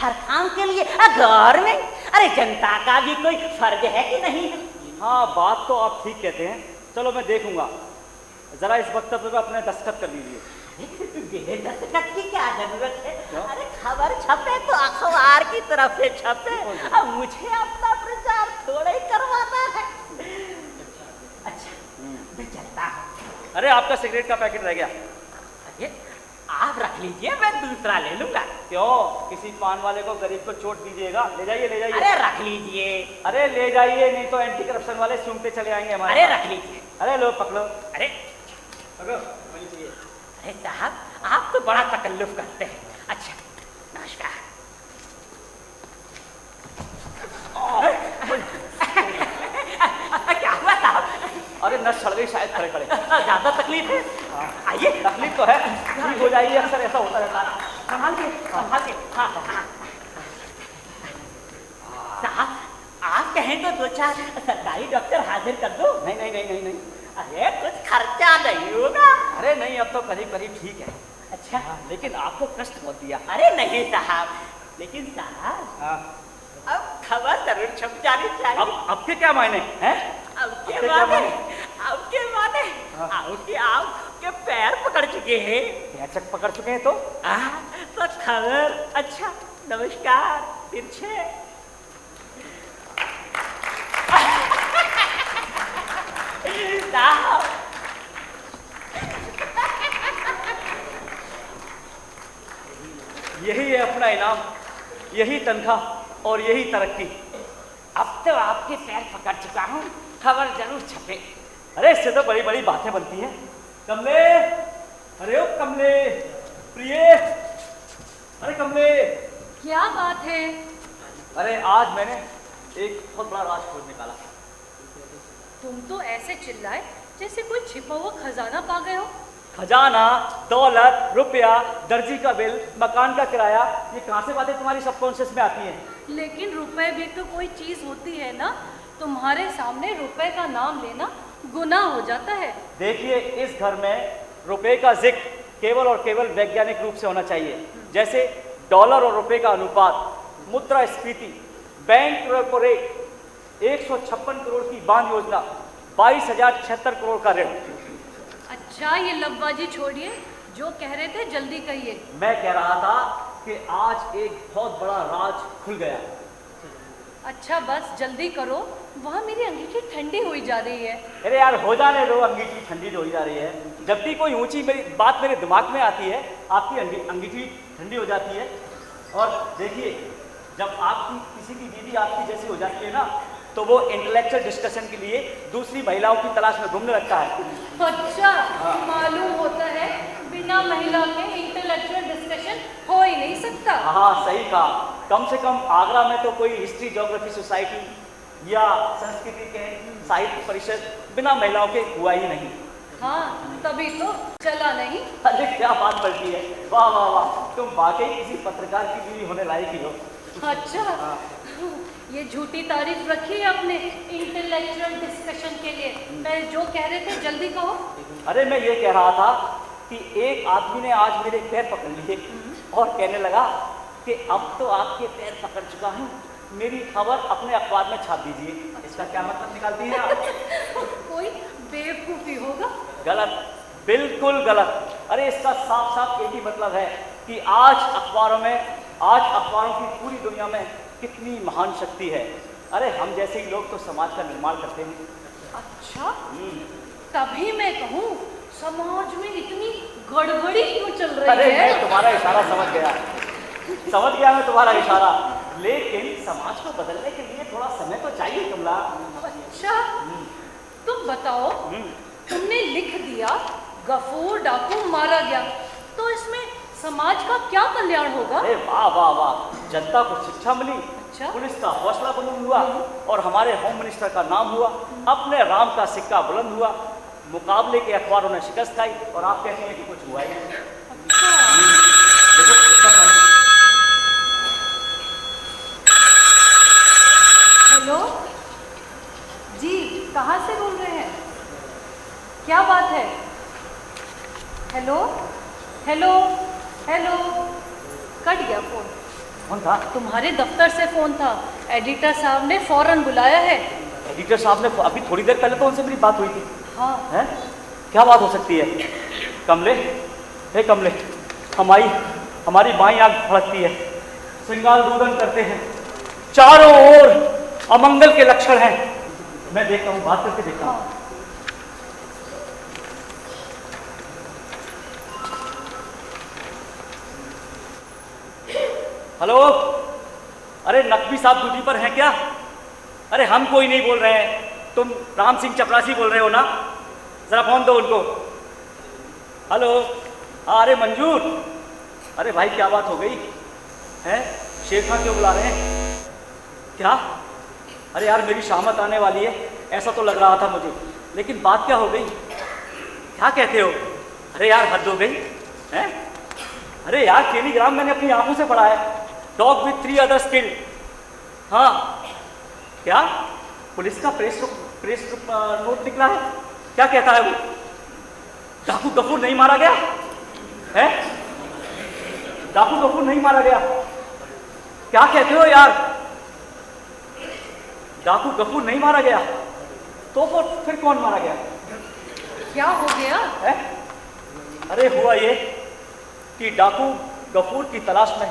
हर काम के लिए गवर्नमेंट, अरे जनता का भी कोई फर्ज है कि नहीं? हाँ, बात तो आप ठीक कहते हैं। चलो मैं देखूंगा, जरा इस वक्तव्य पे अपने दस्तखत कर दीजिए। मेरे दस्तखत की क्या जरूरत है? अरे खबर छपे तो अखबार की तरफ से छपे। अब मुझे अपना प्रचार थोड़ा ही करवाना है। अच्छा मैं चलता हूँ। अरे आपका सिगरेट का पैकेट रह गया। अरे आप रख लीजिए, मैं दूसरा ले लूंगा। क्यों? किसी पान वाले को, गरीब को चोट दीजिएगा? ले जाइए ले जाइए। अरे रख लीजिए। अरे ले जाइए, नहीं तो एंटी करप्शन वाले सूंघते चले आएंगे हमारे। अरे रख लीजिए। अरे लो पकड़ो। अरे पकड़ो, मुझे चाहिए। अरे साहब, आप तो बड़ा तकल्लुफ करते हैं। अच्छा नमस्कार। क्या हुआ साहब? अरे नस सड़ गई शायद, खड़े खड़े। ज्यादा तकलीफ है? आइए। तकलीफ तो है, ठीक हो जाइए, अक्सर ऐसा होता रहता है। संभाल के, संभाल के। हाँ हाँ। साहब आप कहें तो 2-4 सरकारी डॉक्टर हाजिर कर दो। नहीं नहीं नहीं नहीं नहीं। अरे कुछ खर्चा नहीं होगा। अरे नहीं, अब तो करीब करीब ठीक है। अच्छा लेकिन आपको कष्ट बहुत दिया। अरे नहीं साहब, लेकिन साहब हाँ। अब खबर जरूर छप जानी चाहिए। अब के क्या मायने हैं? अब के माने, अब के माने, अब के उनके पैर पकड़ चुके हैं। पैर पकड़ चुके हैं तो तो खबर अच्छा। नमस्कार तिरछे। यही है अपना इनाम, यही तनख्वाह और यही तरक्की। अब तो आपके पैर पकड़ चुका हूँ, खबर जरूर छपे। अरे इससे तो बड़ी बड़ी बातें बनती हैं। कमले, अरे ओ कमले, प्रिय, अरे कमले। क्या बात है? अरे आज मैंने एक बहुत बड़ा राज खोज निकाला। तुम तो ऐसे चिल्लाए जैसे कोई छिपा हुआ खजाना पा गए हो। खजाना, दौलत, रुपया, दर्जी का बिल, मकान का किराया, ये कहाँ से बातें तुम्हारी सबकॉन्शियस में आती हैं? लेकिन रुपए भी तो कोई चीज होती है ना। तुम्हारे सामने रुपए का नाम लेना गुनाह हो जाता है। देखिए, इस घर में रुपए का जिक्र केवल और केवल वैज्ञानिक रूप से होना चाहिए। जैसे डॉलर और रुपए का अनुपात, मुद्रास्फीति, बैंक रेपो रेट, 156 करोड़ की बांध योजना, 22,076 करोड़ का ऋण। अच्छा, ये लब्बाजी छोड़िए, जो कह रहे थे जल्दी कहिए। मैं कह रहा था कि आज एक बहुत बड़ा राज खुल गया। अच्छा बस जल्दी करो, वहाँ मेरी अंगीठी ठंडी हुई जा रही है। अरे यार हो जाने दो, अंगीठी ठंडी हो जा रही है। जब भी कोई ऊंची बात मेरे दिमाग में आती है, आपकी अंगीठी ठंडी हो जाती है। और देखिए, जब आपकी किसी की बीवी आपकी जैसी हो जाती है ना, तो वो इंटेलेक्चुअल डिस्कशन के लिए दूसरी महिलाओं की तलाश में घूमने लगता है। अच्छा, मालूम होता है बिना महिला के इंटेलेक्चुअल डिस्कशन हो ही नहीं सकता। हाँ सही कहा। कम से कम आगरा में तो कोई हिस्ट्री ज्योग्राफी सोसाइटी या संस्कृति के साहित्य परिषद बिना महिलाओं के हुआ ही नहीं। हाँ, तभी तो चला नहीं। अरे क्या बात पलटी है, वाह वाह वाह, तुम वाकई किसी पत्रकार की बीवी होने लायक ही हो। अच्छा, ये झूठी तारीफ रखी है अपने इंटेलेक्चुअल डिस्कशन के लिए। मैं जो कह रहे थे जल्दी कहो। अरे मैं ये कह रहा था कि एक आदमी ने आज मेरे पैर पकड़ लिए और कहने लगा कि अब तो आपके पैर पकड़ चुका हूँ, मेरी खबर अपने अखबार में छाप दीजिए। इसका क्या मतलब निकालती हैं आप? कोई बेवकूफी होगा। गलत, बिल्कुल गलत। अरे इसका साफ साफ एक ही मतलब है कि आज अखबारों की पूरी दुनिया में कितनी महान शक्ति है। अरे हम जैसे ही लोग तो समाज का निर्माण करते हैं। अच्छा, तभी मैं कहूँ समाज में इतनी गड़बड़ी क्यों चल रही अरे है? मैं तुम्हारा इशारा समझ गया मैं तुम्हारा इशारा। लेकिन समाज को बदलने के लिए थोड़ा समय तो चाहिए कमला। अच्छा, तुम बताओ, तुमने लिख दिया गफूर डाकू मारा गया, तो इसमें समाज का क्या कल्याण होगा? अरे वाह वाह वाह, जनता को शिक्षा मिली, अच्छा? पुलिस का हौसला बुलंद हुआ और हमारे होम मिनिस्टर का नाम हुआ, अपने राम का सिक्का बुलंद हुआ, मुकाबले के अखबारों ने शिकस्त खाई और आप कहते हैं कि कुछ हुआ ही नहीं। देखो, हेलो जी, कहाँ से बोल रहे हैं? क्या बात है? हेलो हेलो हेलो, कट गया फोन। कौन था? तुम्हारे दफ्तर से फोन था, एडिटर साहब ने फौरन बुलाया है। एडिटर साहब ने अभी थोड़ी देर पहले तो उनसे मेरी बात हुई थी। हाँ। हैं? क्या बात हो सकती है? कमले, हे कमले, हमारी बाईं आंख फड़कती है, श्रृंगार रुदन करते हैं, चारों ओर अमंगल के लक्षण हैं। मैं देखता हूँ, बात करके देखता हूँ। हेलो, अरे नकवी साहब ड्यूटी पर हैं क्या? अरे हम कोई नहीं बोल रहे हैं, तुम राम सिंह चपरासी बोल रहे हो ना? जरा फोन दो उनको। हेलो, अरे मंजूर, अरे भाई क्या बात हो गई है? शेर खां क्यों बुला रहे हैं? क्या? अरे यार मेरी शामत आने वाली है, ऐसा तो लग रहा था मुझे, लेकिन बात क्या हो गई? क्या कहते हो? अरे यार हद हो गई है। अरे यार टेलीग्राम मैंने अपनी आंखों से पढ़ा है, डॉग विथ 3 अदर्स किल्ड। हाँ क्या? पुलिस का प्रेस नोट निकला है? क्या कहता है वो? डाकू गफूर नहीं मारा गया है? डाकू गफूर नहीं मारा गया? क्या कहते हो यार? डाकू गफूर नहीं मारा गया, तो फिर कौन मारा गया? क्या हो गया? है? अरे हुआ ये कि डाकू गफूर की तलाश में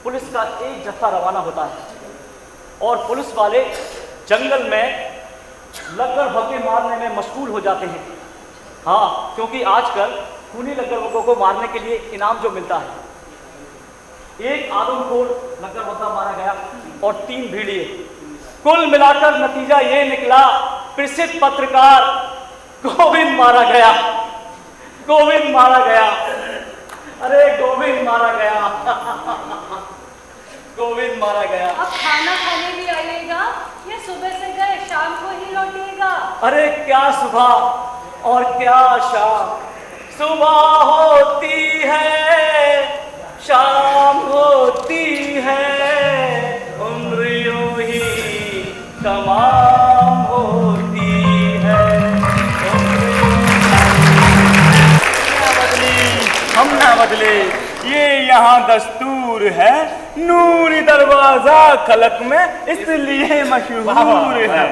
पुलिस का एक जत्था रवाना होता है और पुलिस वाले जंगल में लग्गर भगे मारने में मशगूल हो जाते हैं। हाँ, क्योंकि आजकल खूनी लग्गर को मारने के लिए इनाम जो मिलता है, एक आदमखोर लग्गर भगा मारा गया और 3 भीड़िए। कुल मिलाकर नतीजा ये निकला, प्रसिद्ध पत्रकार गोविंद मारा गया। गोविंद मारा गया, अरे गोविंद मारा गया। गोविंद मारा गया। अब खाना खाने भी आइएगा या सुबह से गए शाम को ही लौटिएगा? अरे क्या सुबह और क्या शाम, सुबह होती है शाम होती है, उम्र यूं ही तमाम होती है। हम ना बदले, ये यहाँ दस्तूर है। नूरी दरवाजा खलक में इसलिए मशहूर है।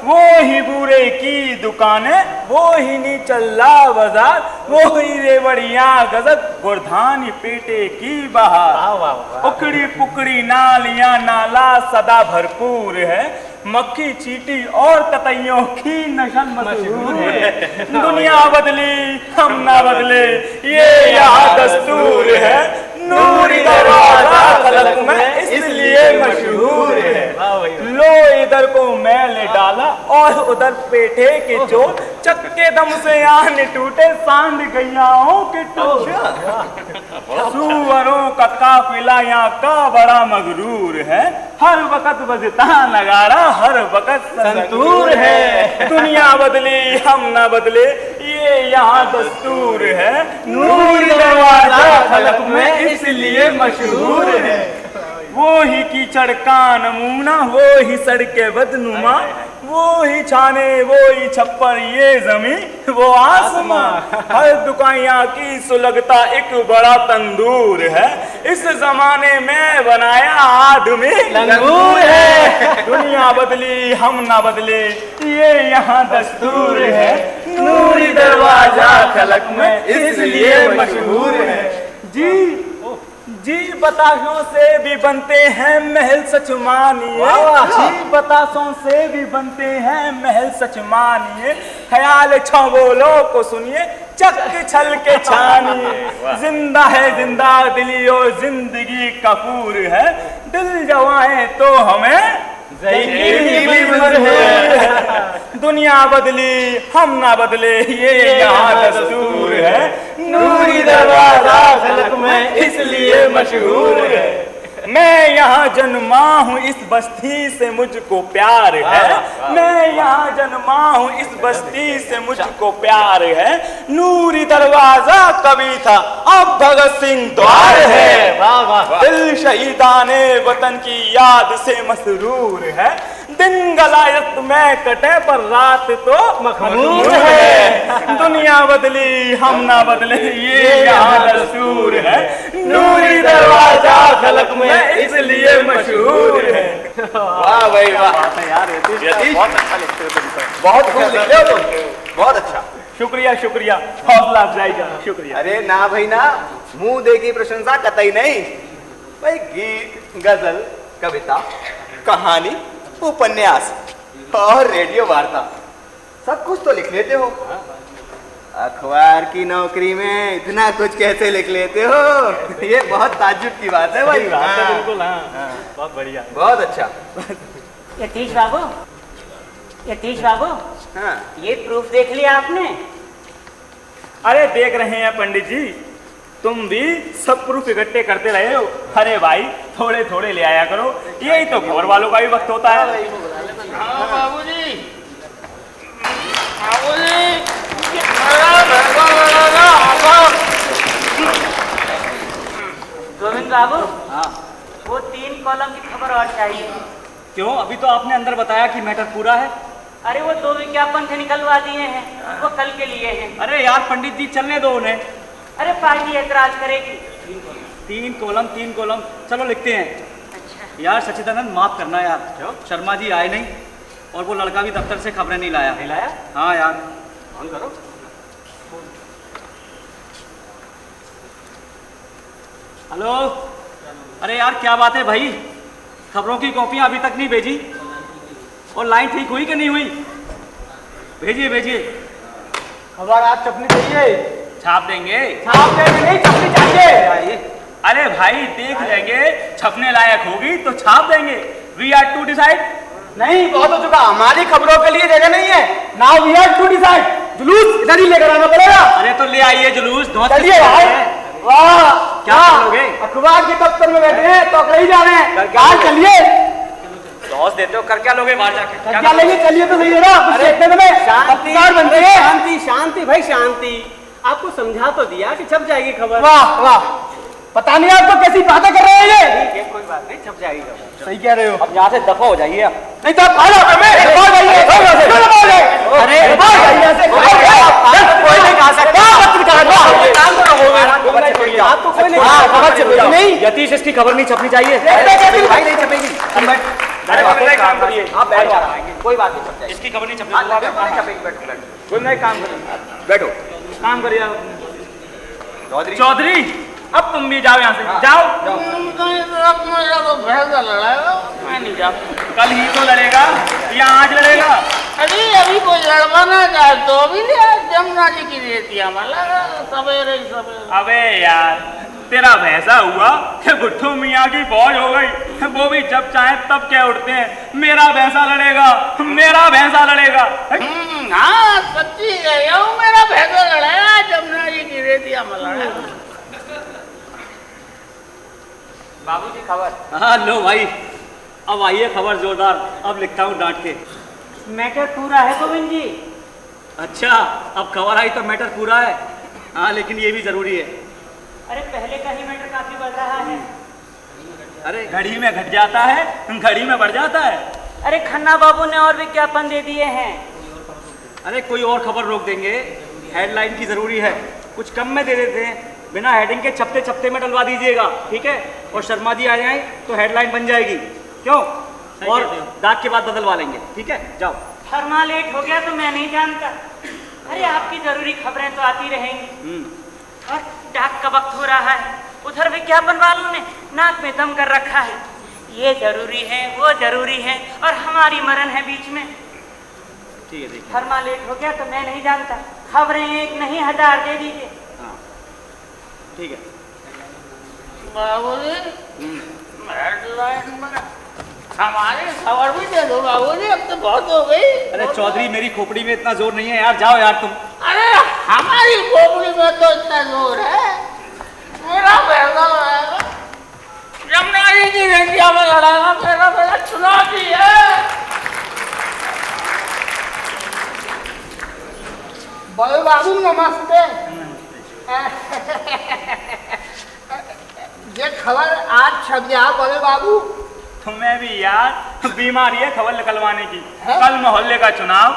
वो ही बूरे की दुकानें, वो ही नीचल्ला बाजार, वो ही रेवड़िया गजब, गुरधानी पेटे की बहार। उकड़ी पुकड़ी नालियां नाला सदा भरपूर है, मक्खी चीटी और ततैयों की नशल मशहूर है। दुनिया बदली हम ना बदले, ये यहाँ दस्तूर है। नूरी दरवाजा खलक में इसलिए मशहूर है। लो इधर को मैंने डाला और उधर पेठे के चोट, चक्के दम से आने टूटे सांड गैयाओं के टोच। सुअरों का काफिला यहाँ का बड़ा मगरूर है, हर वक्त बजता नगारा, हर वक्त संतूर है। दुनिया बदली हम ना बदले, ये यहाँ दस्तूर है। नूरी दरवाजा खलक में इसलिए मशहूर है। वो ही कीचड़ का नमूना, वो ही सड़के बदनुमा, वो ही छाने, वो ही छप्पर, ये जमीन वो आसमां। हर दुकानिया की सुलगता एक बड़ा तंदूर है, इस जमाने में बनाया आदमी लंगूर है। दुनिया बदली हम ना बदले, ये यहाँ दस्तूर है। नूरी दरवाजा खलक में इसलिए मशहूर है। जी बताशों से भी बनते हैं महल सच मानिए, जी बताशों से भी बनते हैं महल सच मानिए। ख्याल छबोलों को सुनिए, चक छल के छानिए। जिंदा है जिंदा दिली और जिंदगी कपूर है, दिल जवाएं तो हमें है। दुनिया बदली हम ना बदले, ये यहाँ दस्तूर है। नूरी दरवाजा खलक में इसलिए मशहूर है। मैं यहाँ जन्मा हूँ, इस बस्ती से मुझको प्यार है। मैं यहाँ जन्मा हूँ, इस बस्ती से मुझको प्यार है। नूरी दरवाजा कभी था, अब भगत सिंह द्वार है। दिल शहीदाने वतन की याद से मसरूर है। दिन गलायत में कटे पर रात तो मखमूर है। दुनिया बदली हम ना बदले, ये यहाँ दस्तूर है। नूरी दरवाजा खलक में इसलिए मशहूर है। वाह भाई वाह यार, यतीश बहुत अच्छा लिखते हो तुम, बहुत खूब लिखते हो तुम, बहुत अच्छा। शुक्रिया शुक्रिया, हौसला अफजाई का शुक्रिया। अरे ना भाई ना, मुंह देखी प्रशंसा कतई नहीं भाई। गीत, गजल, कविता, कहानी, उपन्यास और रेडियो वार्ता सब कुछ तो लिख लेते हो। अखबार की नौकरी में इतना कुछ कैसे लिख लेते हो, ये बहुत ताज्जुब की बात है भाई। बिल्कुल, हाँ, बहुत बढ़िया, बहुत अच्छा। यतीश बाबू, यतीश बाबू, हाँ, ये प्रूफ देख लिया आपने? अरे देख रहे हैं पंडित जी, तुम भी सब प्रूफ इकट्ठे करते रहे हो। अरे भाई थोड़े थोड़े ले आया करो, यही तो खबर वालों का भी वक्त होता है। बाबूजी, गोविंद बाबू, वो 3 कॉलम की खबर और चाहिए। क्यों? अभी तो आपने अंदर बताया कि मैटर पूरा है। अरे वो 2 विज्ञापन थे, निकलवा दिए हैं, वो कल के लिए हैं। अरे यार पंडित जी, चलने दो उन्हें। अरे पार्टी ऐतराज करेगी। 3 कॉलम, चलो लिखते हैं। अच्छा, यार सच्चिदानंद माफ करना यार, शर्मा जी आए नहीं और वो लड़का भी दफ्तर से खबरें नहीं लाया। नहीं लाया? हाँ यार। फोन करो। हेलो, अरे यार क्या बात है भाई, खबरों की कॉपियां अभी तक नहीं भेजी और लाइन ठीक हुई कि नहीं हुई? भेजिए भेजिए। खबर आज छपनी चाहिए। छाप देंगे। छाप देंगे नहीं, छपनी चाहिए। अरे भाई देख लेंगे, छपने लायक होगी तो छाप देंगे। We are to decide. नहीं, बहुत हो चुका, हमारी खबरों के लिए जगह नहीं है। Now we are to decide. जुलूस इधर ही लेकर आना पड़ेगा। अरे तो ले आइए जुलूस। चलिए भाई। वाह, क्या करोगे? अखबार के दफ्तर में बैठे हैं तो कहीं जा रहे हैं। बाहर चलिए। दौस देते हो, कर क्या लोगे बाहर जाके? क्या लेंगे? चलिए तो सही है ना। शांति शांति शांति भाई शांति। आपको समझा तो दिया कि छप जाएगी खबर। वाह वाह, पता नहीं आपको कैसी बातें कर रहे हैं ये। ठीक है, कोई बात नहीं, छप जाएगी खबर। सही कह रहे हो। अब यहाँ से दफा हो जाइए आप। नहीं तो आप आ जाओ में। अरे कोई नहीं कहा सकता। आपको कोई नहीं नहीं, यतीश इसकी खबर नहीं छपनी चाहिए। भाई नहीं छपेगी। काम करिए, आप बैठ जाओ, कोई बात नहीं, छप जाएगी। इसकी खबर नहीं छपनी नहीं छपेगी, बैठो। कोई नहीं, काम करिए, बैठो। काम करिए चौधरी चौधरी। अब तुम भी जाओ यहाँ से, जाओ। मैं नहीं जा। कल ही तो लड़ेगा या आज लड़ेगा? अरे अभी कोई लड़वाना चाहे तो अभी जमुना जी की रेतिया वाला सवेरे सवेरे। अबे यार, तेरा भैंसा हुआ कि गुट्ठू मियाँ की फौज हो गई, वो भी जब चाहे तब क्या उठते हैं, मेरा भैंसा लड़ेगा, मेरा भैंसा लड़ेगा। हाँ सच्ची है, मेरा भैंसा लड़ाया जमुना जी की रेतिया में लड़ाया। बाबूजी खबर। हाँ लो भाई, अब आइए खबर जोरदार। अब लिखता हूँ डांट के। मैटर पूरा है गोविंद जी। अच्छा, अब खबर आई तो मैटर पूरा है। हाँ लेकिन ये भी जरूरी है। अरे पहले का ही मैटर काफी बढ़ रहा है। अरे घड़ी में घट जाता है, घड़ी में बढ़ जाता है। अरे खन्ना बाबू ने और विज्ञापन दे दिए हैं। अरे कोई और खबर रोक देंगे, हेडलाइन की जरूरी है, कुछ कम में दे देते हैं। बिना हेडिंग के छपते छपते में डलवा दीजिएगा, ठीक है? और शर्मा जी आ जाए तो हेडलाइन बन जाएगी, क्यों? और दाग के बाद बदलवा लेंगे, ठीक है? जाओ। फरमा लेट हो गया तो मैं नहीं जानता। अरे आपकी जरूरी खबरें तो आती रहेंगी और डाक का वक्त हो रहा है। उधर विज्ञापन वालों ने नाक में दम कर रखा है, ये जरूरी है वो जरूरी है, और हमारी मरण है बीच में। ठीक है, देखिए। फरमा लेट हो गया तो मैं नहीं जानता। खबरें एक नहीं 1000 दे दीजिए। हाँ ठीक है। बाबूजी हेडलाइन में हमारी खबर भी दे दो बाबूजी, अब तो बहुत हो गई। अरे चौधरी, मेरी खोपड़ी में इतना जोर नहीं है यार, जाओ यार तुम। अरे हमारी खोपड़ी में तो इतना जोर है, मेरा भैंसा लड़ाएगा जमुना जी की रेतिया में लड़ाएगा, मेरा भैंसा चुनौती है। बड़े बाबू नमस्ते। ये खबर आज छप गया बड़े बाबू। तुम्हें भी यार बीमारी है खबर निकलवाने की। है? कल मोहल्ले का चुनाव,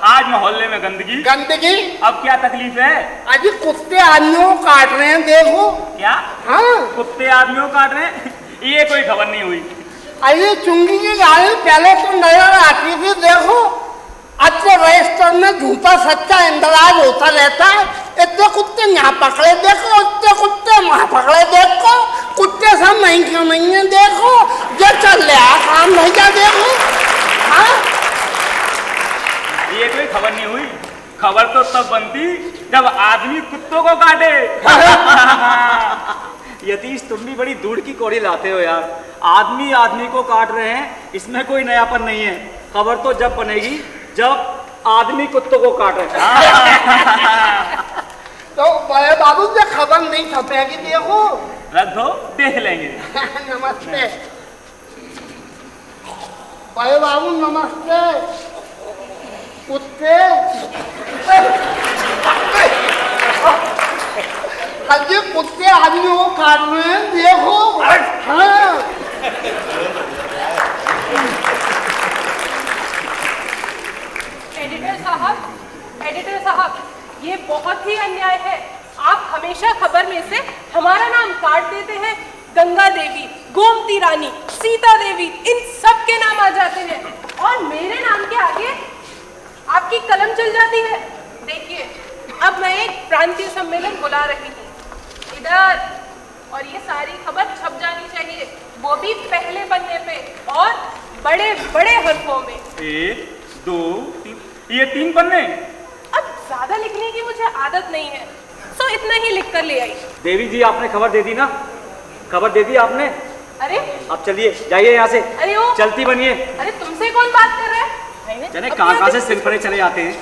आज मोहल्ले में गंदगी। गंदगी। अब क्या तकलीफ है? अजी कुत्ते आदमियों को काट रहे हैं, देखो। क्या? हाँ, कुत्ते आदमियों काट रहे हैं? ये कोई खबर नहीं हुई। अरे चुंगी की गाड़ी पहले तो नजर आती थी, देखो। अच्छे रजिस्टर में झूठा सच्चा इंदराज होता रहता है। इतने कुत्ते यहाँ पकड़े देखो, इतने कुत्ते वहाँ पकड़े देखो, कुत्ते सब नहीं क्यों नहीं है देखो, ये चल रहा काम नहीं क्या देखो। हाँ, ये कोई खबर नहीं हुई। खबर तो तब बनती जब आदमी कुत्तों को काटे। यतीश, तुम भी बड़ी दूर की कौड़ी लाते हो यार। आदमी आदमी को काट रहे हैं, इसमें कोई नयापन नहीं है। खबर तो जब बनेगी जब आदमी कुत्तों को काट रहे हैं। तो बड़े बाबू से खबर नहीं छपेगी, देखो। रख दो, देख लेंगे। नमस्ते बड़े बाबू, नमस्ते। कुत्ते अजय कुत्ते आदमियों को काट रहे हैं, देखो। हाँ, एडिटर साहब, ये बहुत ही अन्याय है। आप हमेशा खबर में से हमारा नाम काट देते हैं। गंगा देवी, गोमती रानी, सीता देवी, इन सब के नाम आ जाते हैं और मेरे नाम के आगे आपकी कलम चल जाती है। देखिए, अब मैं एक प्रांतीय सम्मेलन बुला रही हूँ, इधर और ये सारी खबर छप जानी चाहिए, वो भी पहले पन्ने पे और बड़े बड़े हरफों में। 1 2 3, ये 3 पन्ने। अब ज्यादा लिखने की मुझे आदत नहीं है, तो इतना ही लिख कर ले आई। देवी जी आपने खबर दे दी ना, खबर दे दी आपने। अरे आप चलिए, जाइए यहाँ से, अरे ओ चलती बनिए। अरे तुमसे कौन बात कर रहा है? चले कहाँ से सिलफड़े चले जाते हैं।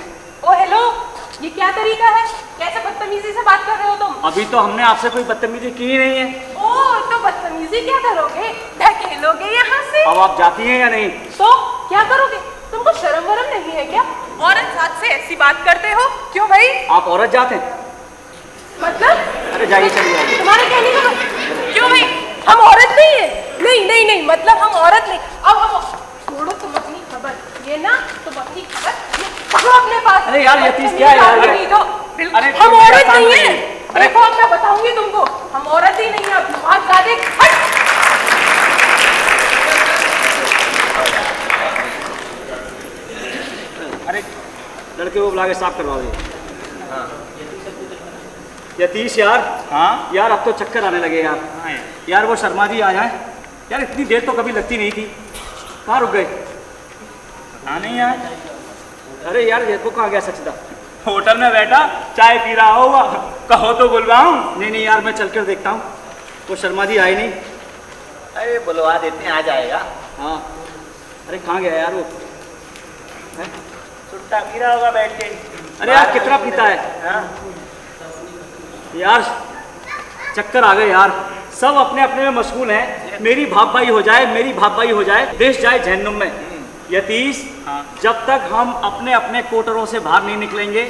ओ हेलो, ये क्या तरीका है? कैसे बदतमीजी से बात कर रहे हो तुम? अभी तो हमने आपसे कोई बदतमीजी की ही नहीं है। ओ तो बदतमीजी क्या करोगे? ढकेलोगे यहाँ से? अब आप जाती हैं या नहीं? तो क्या करोगे? तुमको शर्म वरम नहीं है क्या? औरत साथ से ऐसी बात करते हो? क्यों भाई? आप औरत जाते हैं? मतलब? अरे जाइए, चलिए। तुम्हारे कहने का मतलब क्यों भाई? हम औरत नहीं है? नहीं नहीं नहीं, मतलब हम औरत नहीं। अब हम छोड़ो तुम अपनी खबर, ये ना तुम अपनी खबर पकड़ो अपने पास। अरे यार, ये चीज क्या है यार? अरे हम औरत नहीं है। देखो अब मैं बताऊंगी तुमको, हम औरत ही नहीं है। अब बहुत ज्यादा अरे लड़के को बुला के साफ करवाओ ये। यतीश यार। हाँ यार, अब तो चक्कर आने लगे यार। हाँ यार वो शर्मा जी आ जाए यार, इतनी देर तो कभी लगती नहीं थी। कहाँ रुक गए? हाँ नहीं यार, अरे यार, ये को कहाँ गया सचदा? होटल में बैठा चाय पी रहा होगा, कहो तो बुलवाऊं? नहीं नहीं यार, मैं चल कर देखता हूँ। वो शर्मा जी आए नहीं। अरे बुलवा देते हैं, आ जाएगा। हाँ, अरे कहाँ गया यार वो? हैं? सुट्टा पी रहा होगा बैठ के। अरे यार, कितना पीता है यार? चक्कर आ गए यार, सब अपने अपने में मशगूल हैं। मेरी भापाई हो जाए, मेरी भापाई हो जाए, देश जाए जहन्नुम में। यतीश, जब तक हम अपने अपने कोटरों से बाहर नहीं निकलेंगे,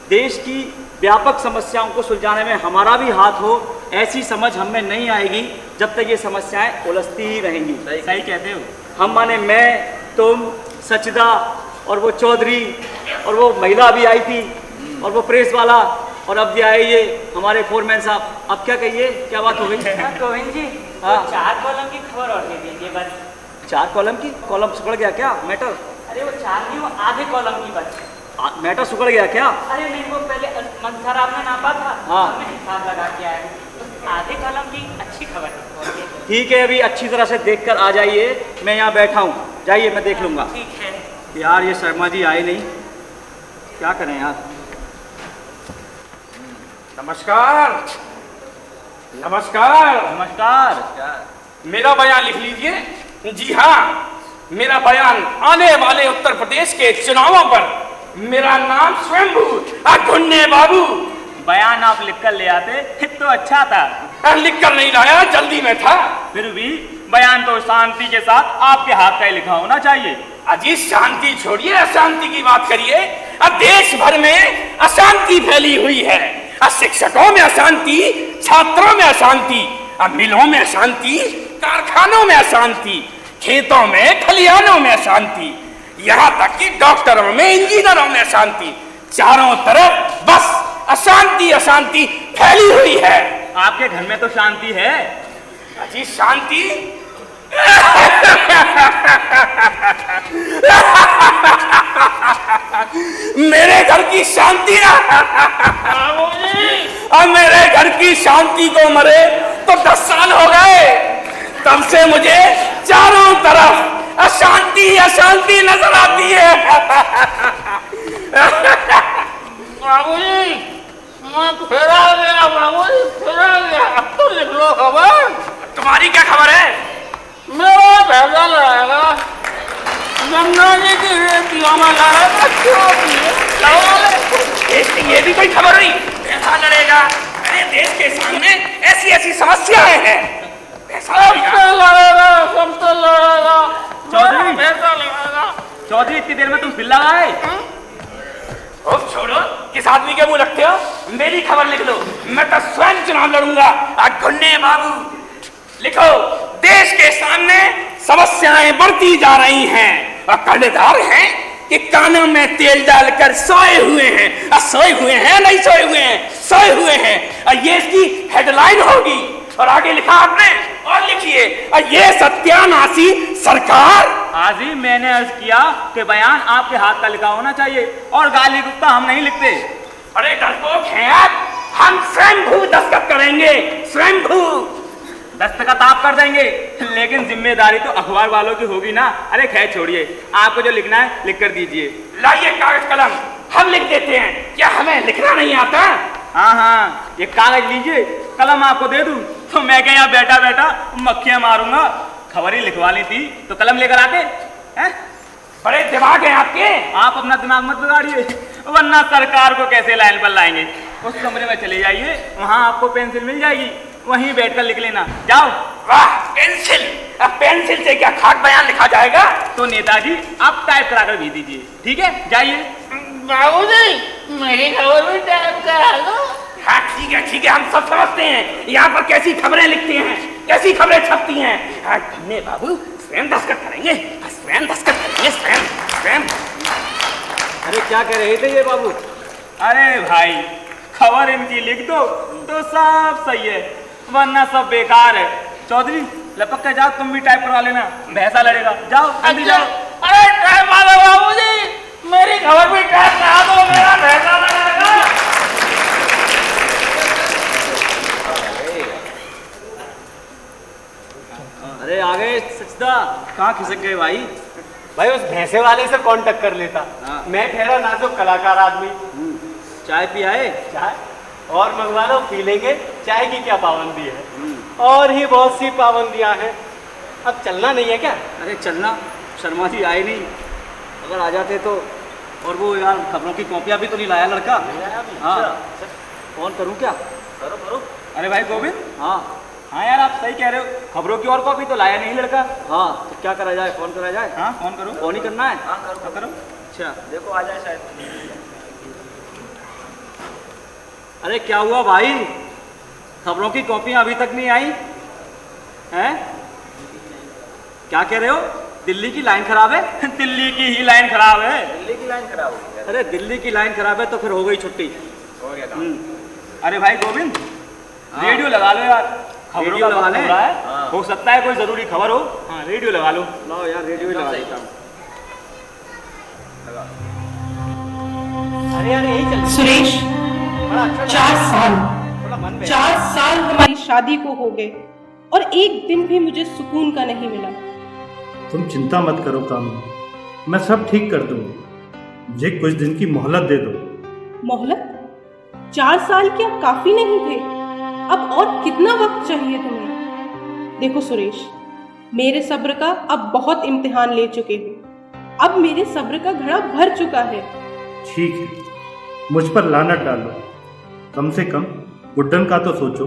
देश की व्यापक समस्याओं को सुलझाने में हमारा भी हाथ हो, ऐसी समझ हम में नहीं आएगी जब तक ये समस्याएं उलझती ही रहेंगी। सही कहते हो। हम माने मैं, तुम, सचदा और वो चौधरी और वो महिला भी आई थी और वो प्रेस वाला, और अब ये आए ये हमारे फोरमैन साहब। अब क्या कहिए, क्या बात हो गई? गोविंद जी, हाँ। 4 कॉलम की खबर और दे दीजिए बस। 4 कॉलम की? कॉलम सुखड़ गया क्या मैटर? अरे वो 4 नहीं, वो आधे कॉलम की बस। मैटर सुखड़ गया क्या? अरे नहीं, वो पहले मंथर आपने नापा था, हाँ। हमने हिसाब लगा के आया। तो आधे कॉलम की अच्छी खबर है। ठीक है, अभी अच्छी तरह से देख कर आ जाइए, मैं यहाँ बैठा हूँ, जाइए मैं देख लूँगा। ठीक है यार, ये शर्मा जी आए नहीं, क्या करें यार? नमस्कार। नमस्कार। नमस्कार। मेरा बयान लिख लीजिए। जी हाँ, मेरा बयान आने वाले उत्तर प्रदेश के चुनावों पर। मेरा नाम स्वयंभू घुन्ने बाबू। बयान आप लिख कर ले आते तो अच्छा था। लिख कर नहीं लाया, जल्दी में था। फिर भी बयान तो शांति के साथ आपके हाथ का ही लिखा होना चाहिए। अजी शांति छोड़िए, अशांति की बात करिए। अब देश भर में अशांति फैली हुई है। शिक्षकों में अशांति, छात्रों में अशांति, मिलों में अशांति, कारखानों में अशांति, खेतों में, खलिहानों में अशांति, यहाँ तक कि डॉक्टरों में, इंजीनियरों में अशांति। चारों तरफ बस अशांति अशांति फैली हुई है। आपके घर में तो शांति है। अजी शांति? मेरे घर की शांति अब मेरे घर की शांति को मरे तो 10 साल हो गए। तब से मुझे चारों तरफ अशांति अशांति नजर आती है। बाबूजी, मैं फेरा गया बाबूजी, फेरा गया। अब तो लिख लो खबर। तुम्हारी क्या खबर है? मेरा भैया लड़ाएगा, गंगा जी की रेतियों में लड़ाएगा। ये भी कोई खबर नहीं। ऐसा लड़ेगा? अरे देश के सामने ऐसी ऐसी समस्याएं हैं। सबसे लड़ेगा, सबसे लड़ेगा। चौधरी, ऐसा लड़ेगा। चौधरी, इतनी देर में तुम फिर लगाए? छोड़ो, किस आदमी के मुंह लगते हो? मेरी खबर लिख लो, मैं तो स्वयं चुनाव लड़ूंगा। घुन्ने बाबू, लिखो, देश के सामने समस्याएं बढ़ती जा रही हैं और कर्णधार हैं कि कानों में तेल डालकर सोए हुए हैं। सोए हुए हैं, नहीं सोए हुए हैं, सोए हुए हैं। और ये इसकी हेडलाइन होगी। और आगे लिखा आपने, और लिखिए, ये सत्यानाशी सरकार। आज ही मैंने अर्ज किया कि बयान आपके हाथ का लिखा होना चाहिए और गाली गुप्ता हम नहीं लिखते। अरे डरपोक हैं आप, हम स्वयंभू दस्तखत करेंगे। स्वयंभू दस्तखत आप कर देंगे, लेकिन जिम्मेदारी तो अखबार वालों की होगी ना। अरे खैर छोड़िए, आपको जो लिखना है लिख कर दीजिए। लाइए कागज कलम, हम लिख देते हैं। क्या हमें लिखना नहीं आता? हाँ हाँ, ये कागज लीजिए, कलम आपको दे दूं तो मैं क्या यहाँ बैठा बैठा मक्खियां मारूंगा। खबर ही लिखवा ली थी तो कलम लेकर आते हैं। बड़े दिमाग हैं आपके। आप अपना दिमाग मत बिगाड़िए, वरना सरकार को कैसे लाइन पर लाएंगे। उस कमरे में चले जाइए, वहां आपको पेंसिल मिल जाएगी, वहीं बैठकर लिख लेना। जाओ। वाह, पेंसिल! अब पेंसिल से क्या खाक बयान लिखा जाएगा? तो नेताजी आप टाइप कराकर भेज दीजिए, ठीक है? जाइए। बाबूजी मेरी खबर भी टाइप करा दो। हाँ ठीक है, हम सब समझते हैं यहाँ पर कैसी खबरें लिखती हैं, कैसी खबरें छपती हैं। हाँ, धन्य बाबू स्वयं दस्तखत करेंगे, स्वयं दस्तखत करेंगे, स्वयं। अरे क्या कह रहे थे ये बाबू? अरे भाई, खबर इनकी लिख दो तो सब सही है, वरना सब बेकार है। चौधरी लपक के जाओ, तुम भी टाइप करवा लेना, भैंसा लड़ेगा। जाओ जल्दी जाओ। अरे टाइप वाला बाबूजी मेरी खबर भी टाइप करा दो, मेरा भैंसा लड़ेगा। अरे आ गए सचदा, कहाँ खिसक गए भाई? भाई उस भैंसे वाले से कौन टक्कर लेता। हाँ। मैं ठहरा ना तो कलाकार आदमी। चाय पियाए? चाय और मंगवा लो, पी लेंगे। चाय की क्या पाबंदी है, और ही बहुत सी पाबंदियां हैं। अब चलना नहीं है क्या? अरे चलना, शर्मा जी आए नहीं, अगर आ जाते तो। और वो यार खबरों की कॉपियाँ भी तो नहीं लाया लड़का। हाँ, फोन करूँ क्या? करो। अरे भाई गोविंद, हाँ यार आप सही कह रहे हो, खबरों की और कॉपी तो लाया नहीं लड़का। हाँ, तो क्या करा जाए? फोन करा जाए? हाँ फोन करो। फोन ही करना है? हाँ करो। अच्छा, देखो आ जाए शायद। अरे क्या हुआ भाई, खबरों की कॉपियाँ अभी तक नहीं आई हैं? क्या कह रहे हो? दिल्ली की लाइन खराब है? दिल्ली की ही लाइन खराब है। दिल्ली की लाइन खराब हो गई। अरे दिल्ली की लाइन खराब है तो फिर हो गई छुट्टी। हो गया काम। अरे भाई गोविंद, रेडियो लगा लो यार, खबरों रेडियो का लगा वक्त लें? हो रहा है। हो सकता है कोई जरूरी खबर हो। हाँ रेडियो लगा लो। लाओ यार, रेडियो ही लगा देता हूँ। अरे यार यही चल। सुरेश, बड़ा अच्छा 4 साल थोड़ा मन में 4 साल हमारी शादी को हो गए और एक दिन भी मुझे सुकून का नहीं मिला। तुम चिंता मत करो कामिनी, मैं सब ठीक कर दूंगी। मुझे कुछ दिन की मोहलत दे दो। मोहलत? 4 साल क्या काफी नहीं थे? अब और कितना वक्त चाहिए तुम्हें? देखो सुरेश, मेरे सब्र का अब बहुत इम्तिहान ले चुके हो। अब मेरे सब्र का घड़ा भर चुका है। ठीक है, मुझ पर लानत डालो, कम से कम गुड्डन का तो सोचो।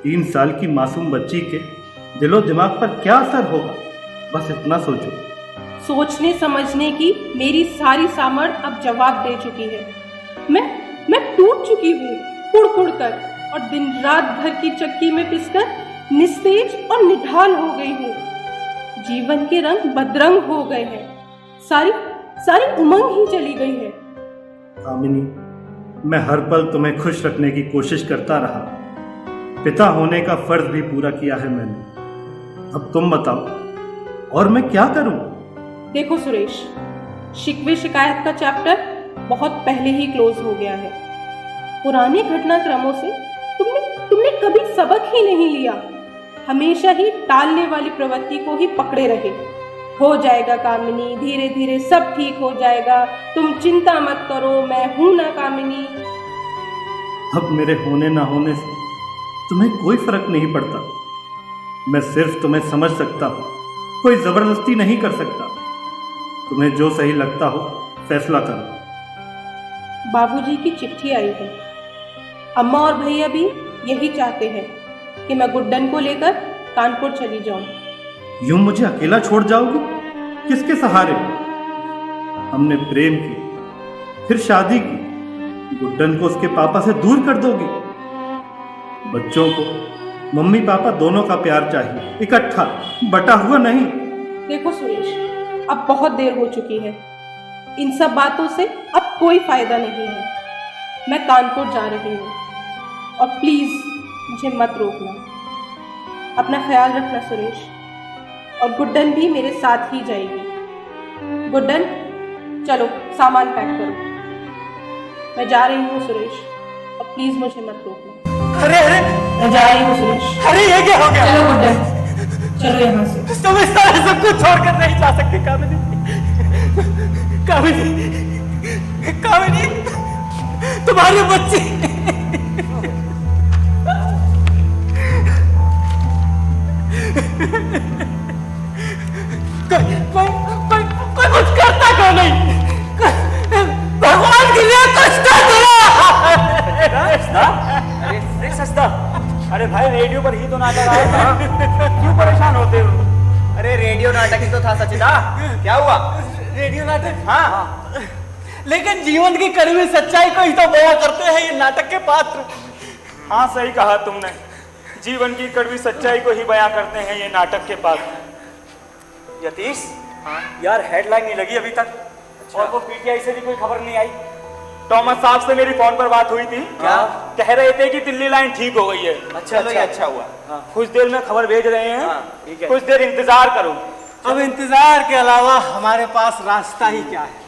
3 साल की मासूम बच्ची के दिलो दिमाग पर क्या असर होगा, बस इतना सोचो। सोचने समझने की मेरी सारी सामर्थ्य अब जवाब दे चुकी है। मैं टूट चुकी हूँ कुड़ कर, और दिन रात भर की चक्की में पिसकर निस्तेज और निढाल हो गई हूँ। जीवन के रंग बदरंग हो गए हैं, सारी उमंग ही चली गई है। कामिनी, मैं हर पल तुम्हें खुश रखने की कोशिश करता रहा। पिता होने का फर्ज भी पूरा किया है मैंने। अब तुम बताओ, और मैं क्या करूं? देखो सुरेश, शिकवे शिकायत का चैप्टर बहुत पहले ही क्लोज हो गया है। पुराने घटनाक्रमों से तुमने कभी सबक ही नहीं लिया। हमेशा ही टालने वाली प्रवृत्ति को ही पकड़े रहे। हो जाएगा कामिनी, धीरे धीरे सब ठीक हो जाएगा, तुम चिंता मत करो, मैं हूं ना कामिनी। अब मेरे होने ना होने से तुम्हें कोई फर्क नहीं पड़ता। मैं सिर्फ तुम्हें समझ सकता हूँ, कोई जबरदस्ती नहीं कर सकता। तुम्हें जो सही लगता हो फैसला करो। बाबूजी की चिट्ठी आई है। अम्मा और भैया भी यही चाहते हैं कि मैं गुड्डन को लेकर कानपुर चली जाऊं। यूं मुझे अकेला छोड़ जाओगी? किसके सहारे? हमने प्रेम की, फिर शादी की, गुड्डन को उसके पापा से दूर कर दोगी? बच्चों को मम्मी पापा दोनों का प्यार चाहिए, इकट्ठा, बटा हुआ नहीं। देखो सुरेश, अब बहुत देर हो चुकी है। इन सब बातों से अब कोई फायदा नहीं है। मैं कानपुर जा रही हूँ और प्लीज मुझे मत रोकना। अपना ख्याल रखना सुरेश, और गुड्डन भी मेरे साथ ही जाएगी। गुड्डन, चलो सामान पैक करो। मैं जा रही हूँ सुरेश, और प्लीज मुझे मत रोकना। अरे अरे मैं जा रही हूँ सुरेश। अरे ये क्या हो गया? चलो गुड्डन, चलो यहाँ से। तुम इस तरह सब कुछ छोड़कर नहीं जा सकती कामिनी। कामिनी, कामिनी, तुम्हारी बच्ची। कोई कुछ करता क्यों नहीं? भगवान के लिए कुछ कर अरे सस्ता, अरे भाई रेडियो पर ही तो नाटक आया था, क्यों परेशान होते हो? अरे रेडियो नाटक ही तो था सचिदा, क्या हुआ? रेडियो नाटक? हाँ, लेकिन जीवन की कड़वी सच्चाई को ही तो बयां करते हैं ये नाटक के पात्र। हाँ सही कहा तुमने, जीवन की कड़वी सच्चाई को ही बयां करते हैं ये नाटक के पात्र। यतीश, यार हेडलाइन नहीं लगी अभी तक। और वो पीटीआई से भी कोई खबर नहीं आई। टॉमस साहब से मेरी फोन पर बात हुई थी, क्या कह रहे थे कि दिल्ली लाइन ठीक हो गई है। अच्छा चलो, ये अच्छा हुआ। कुछ देर में खबर भेज रहे हैं। ठीक है। कुछ देर इंतजार करो। अब इंतजार के अलावा हमारे पास रास्ता ही क्या है?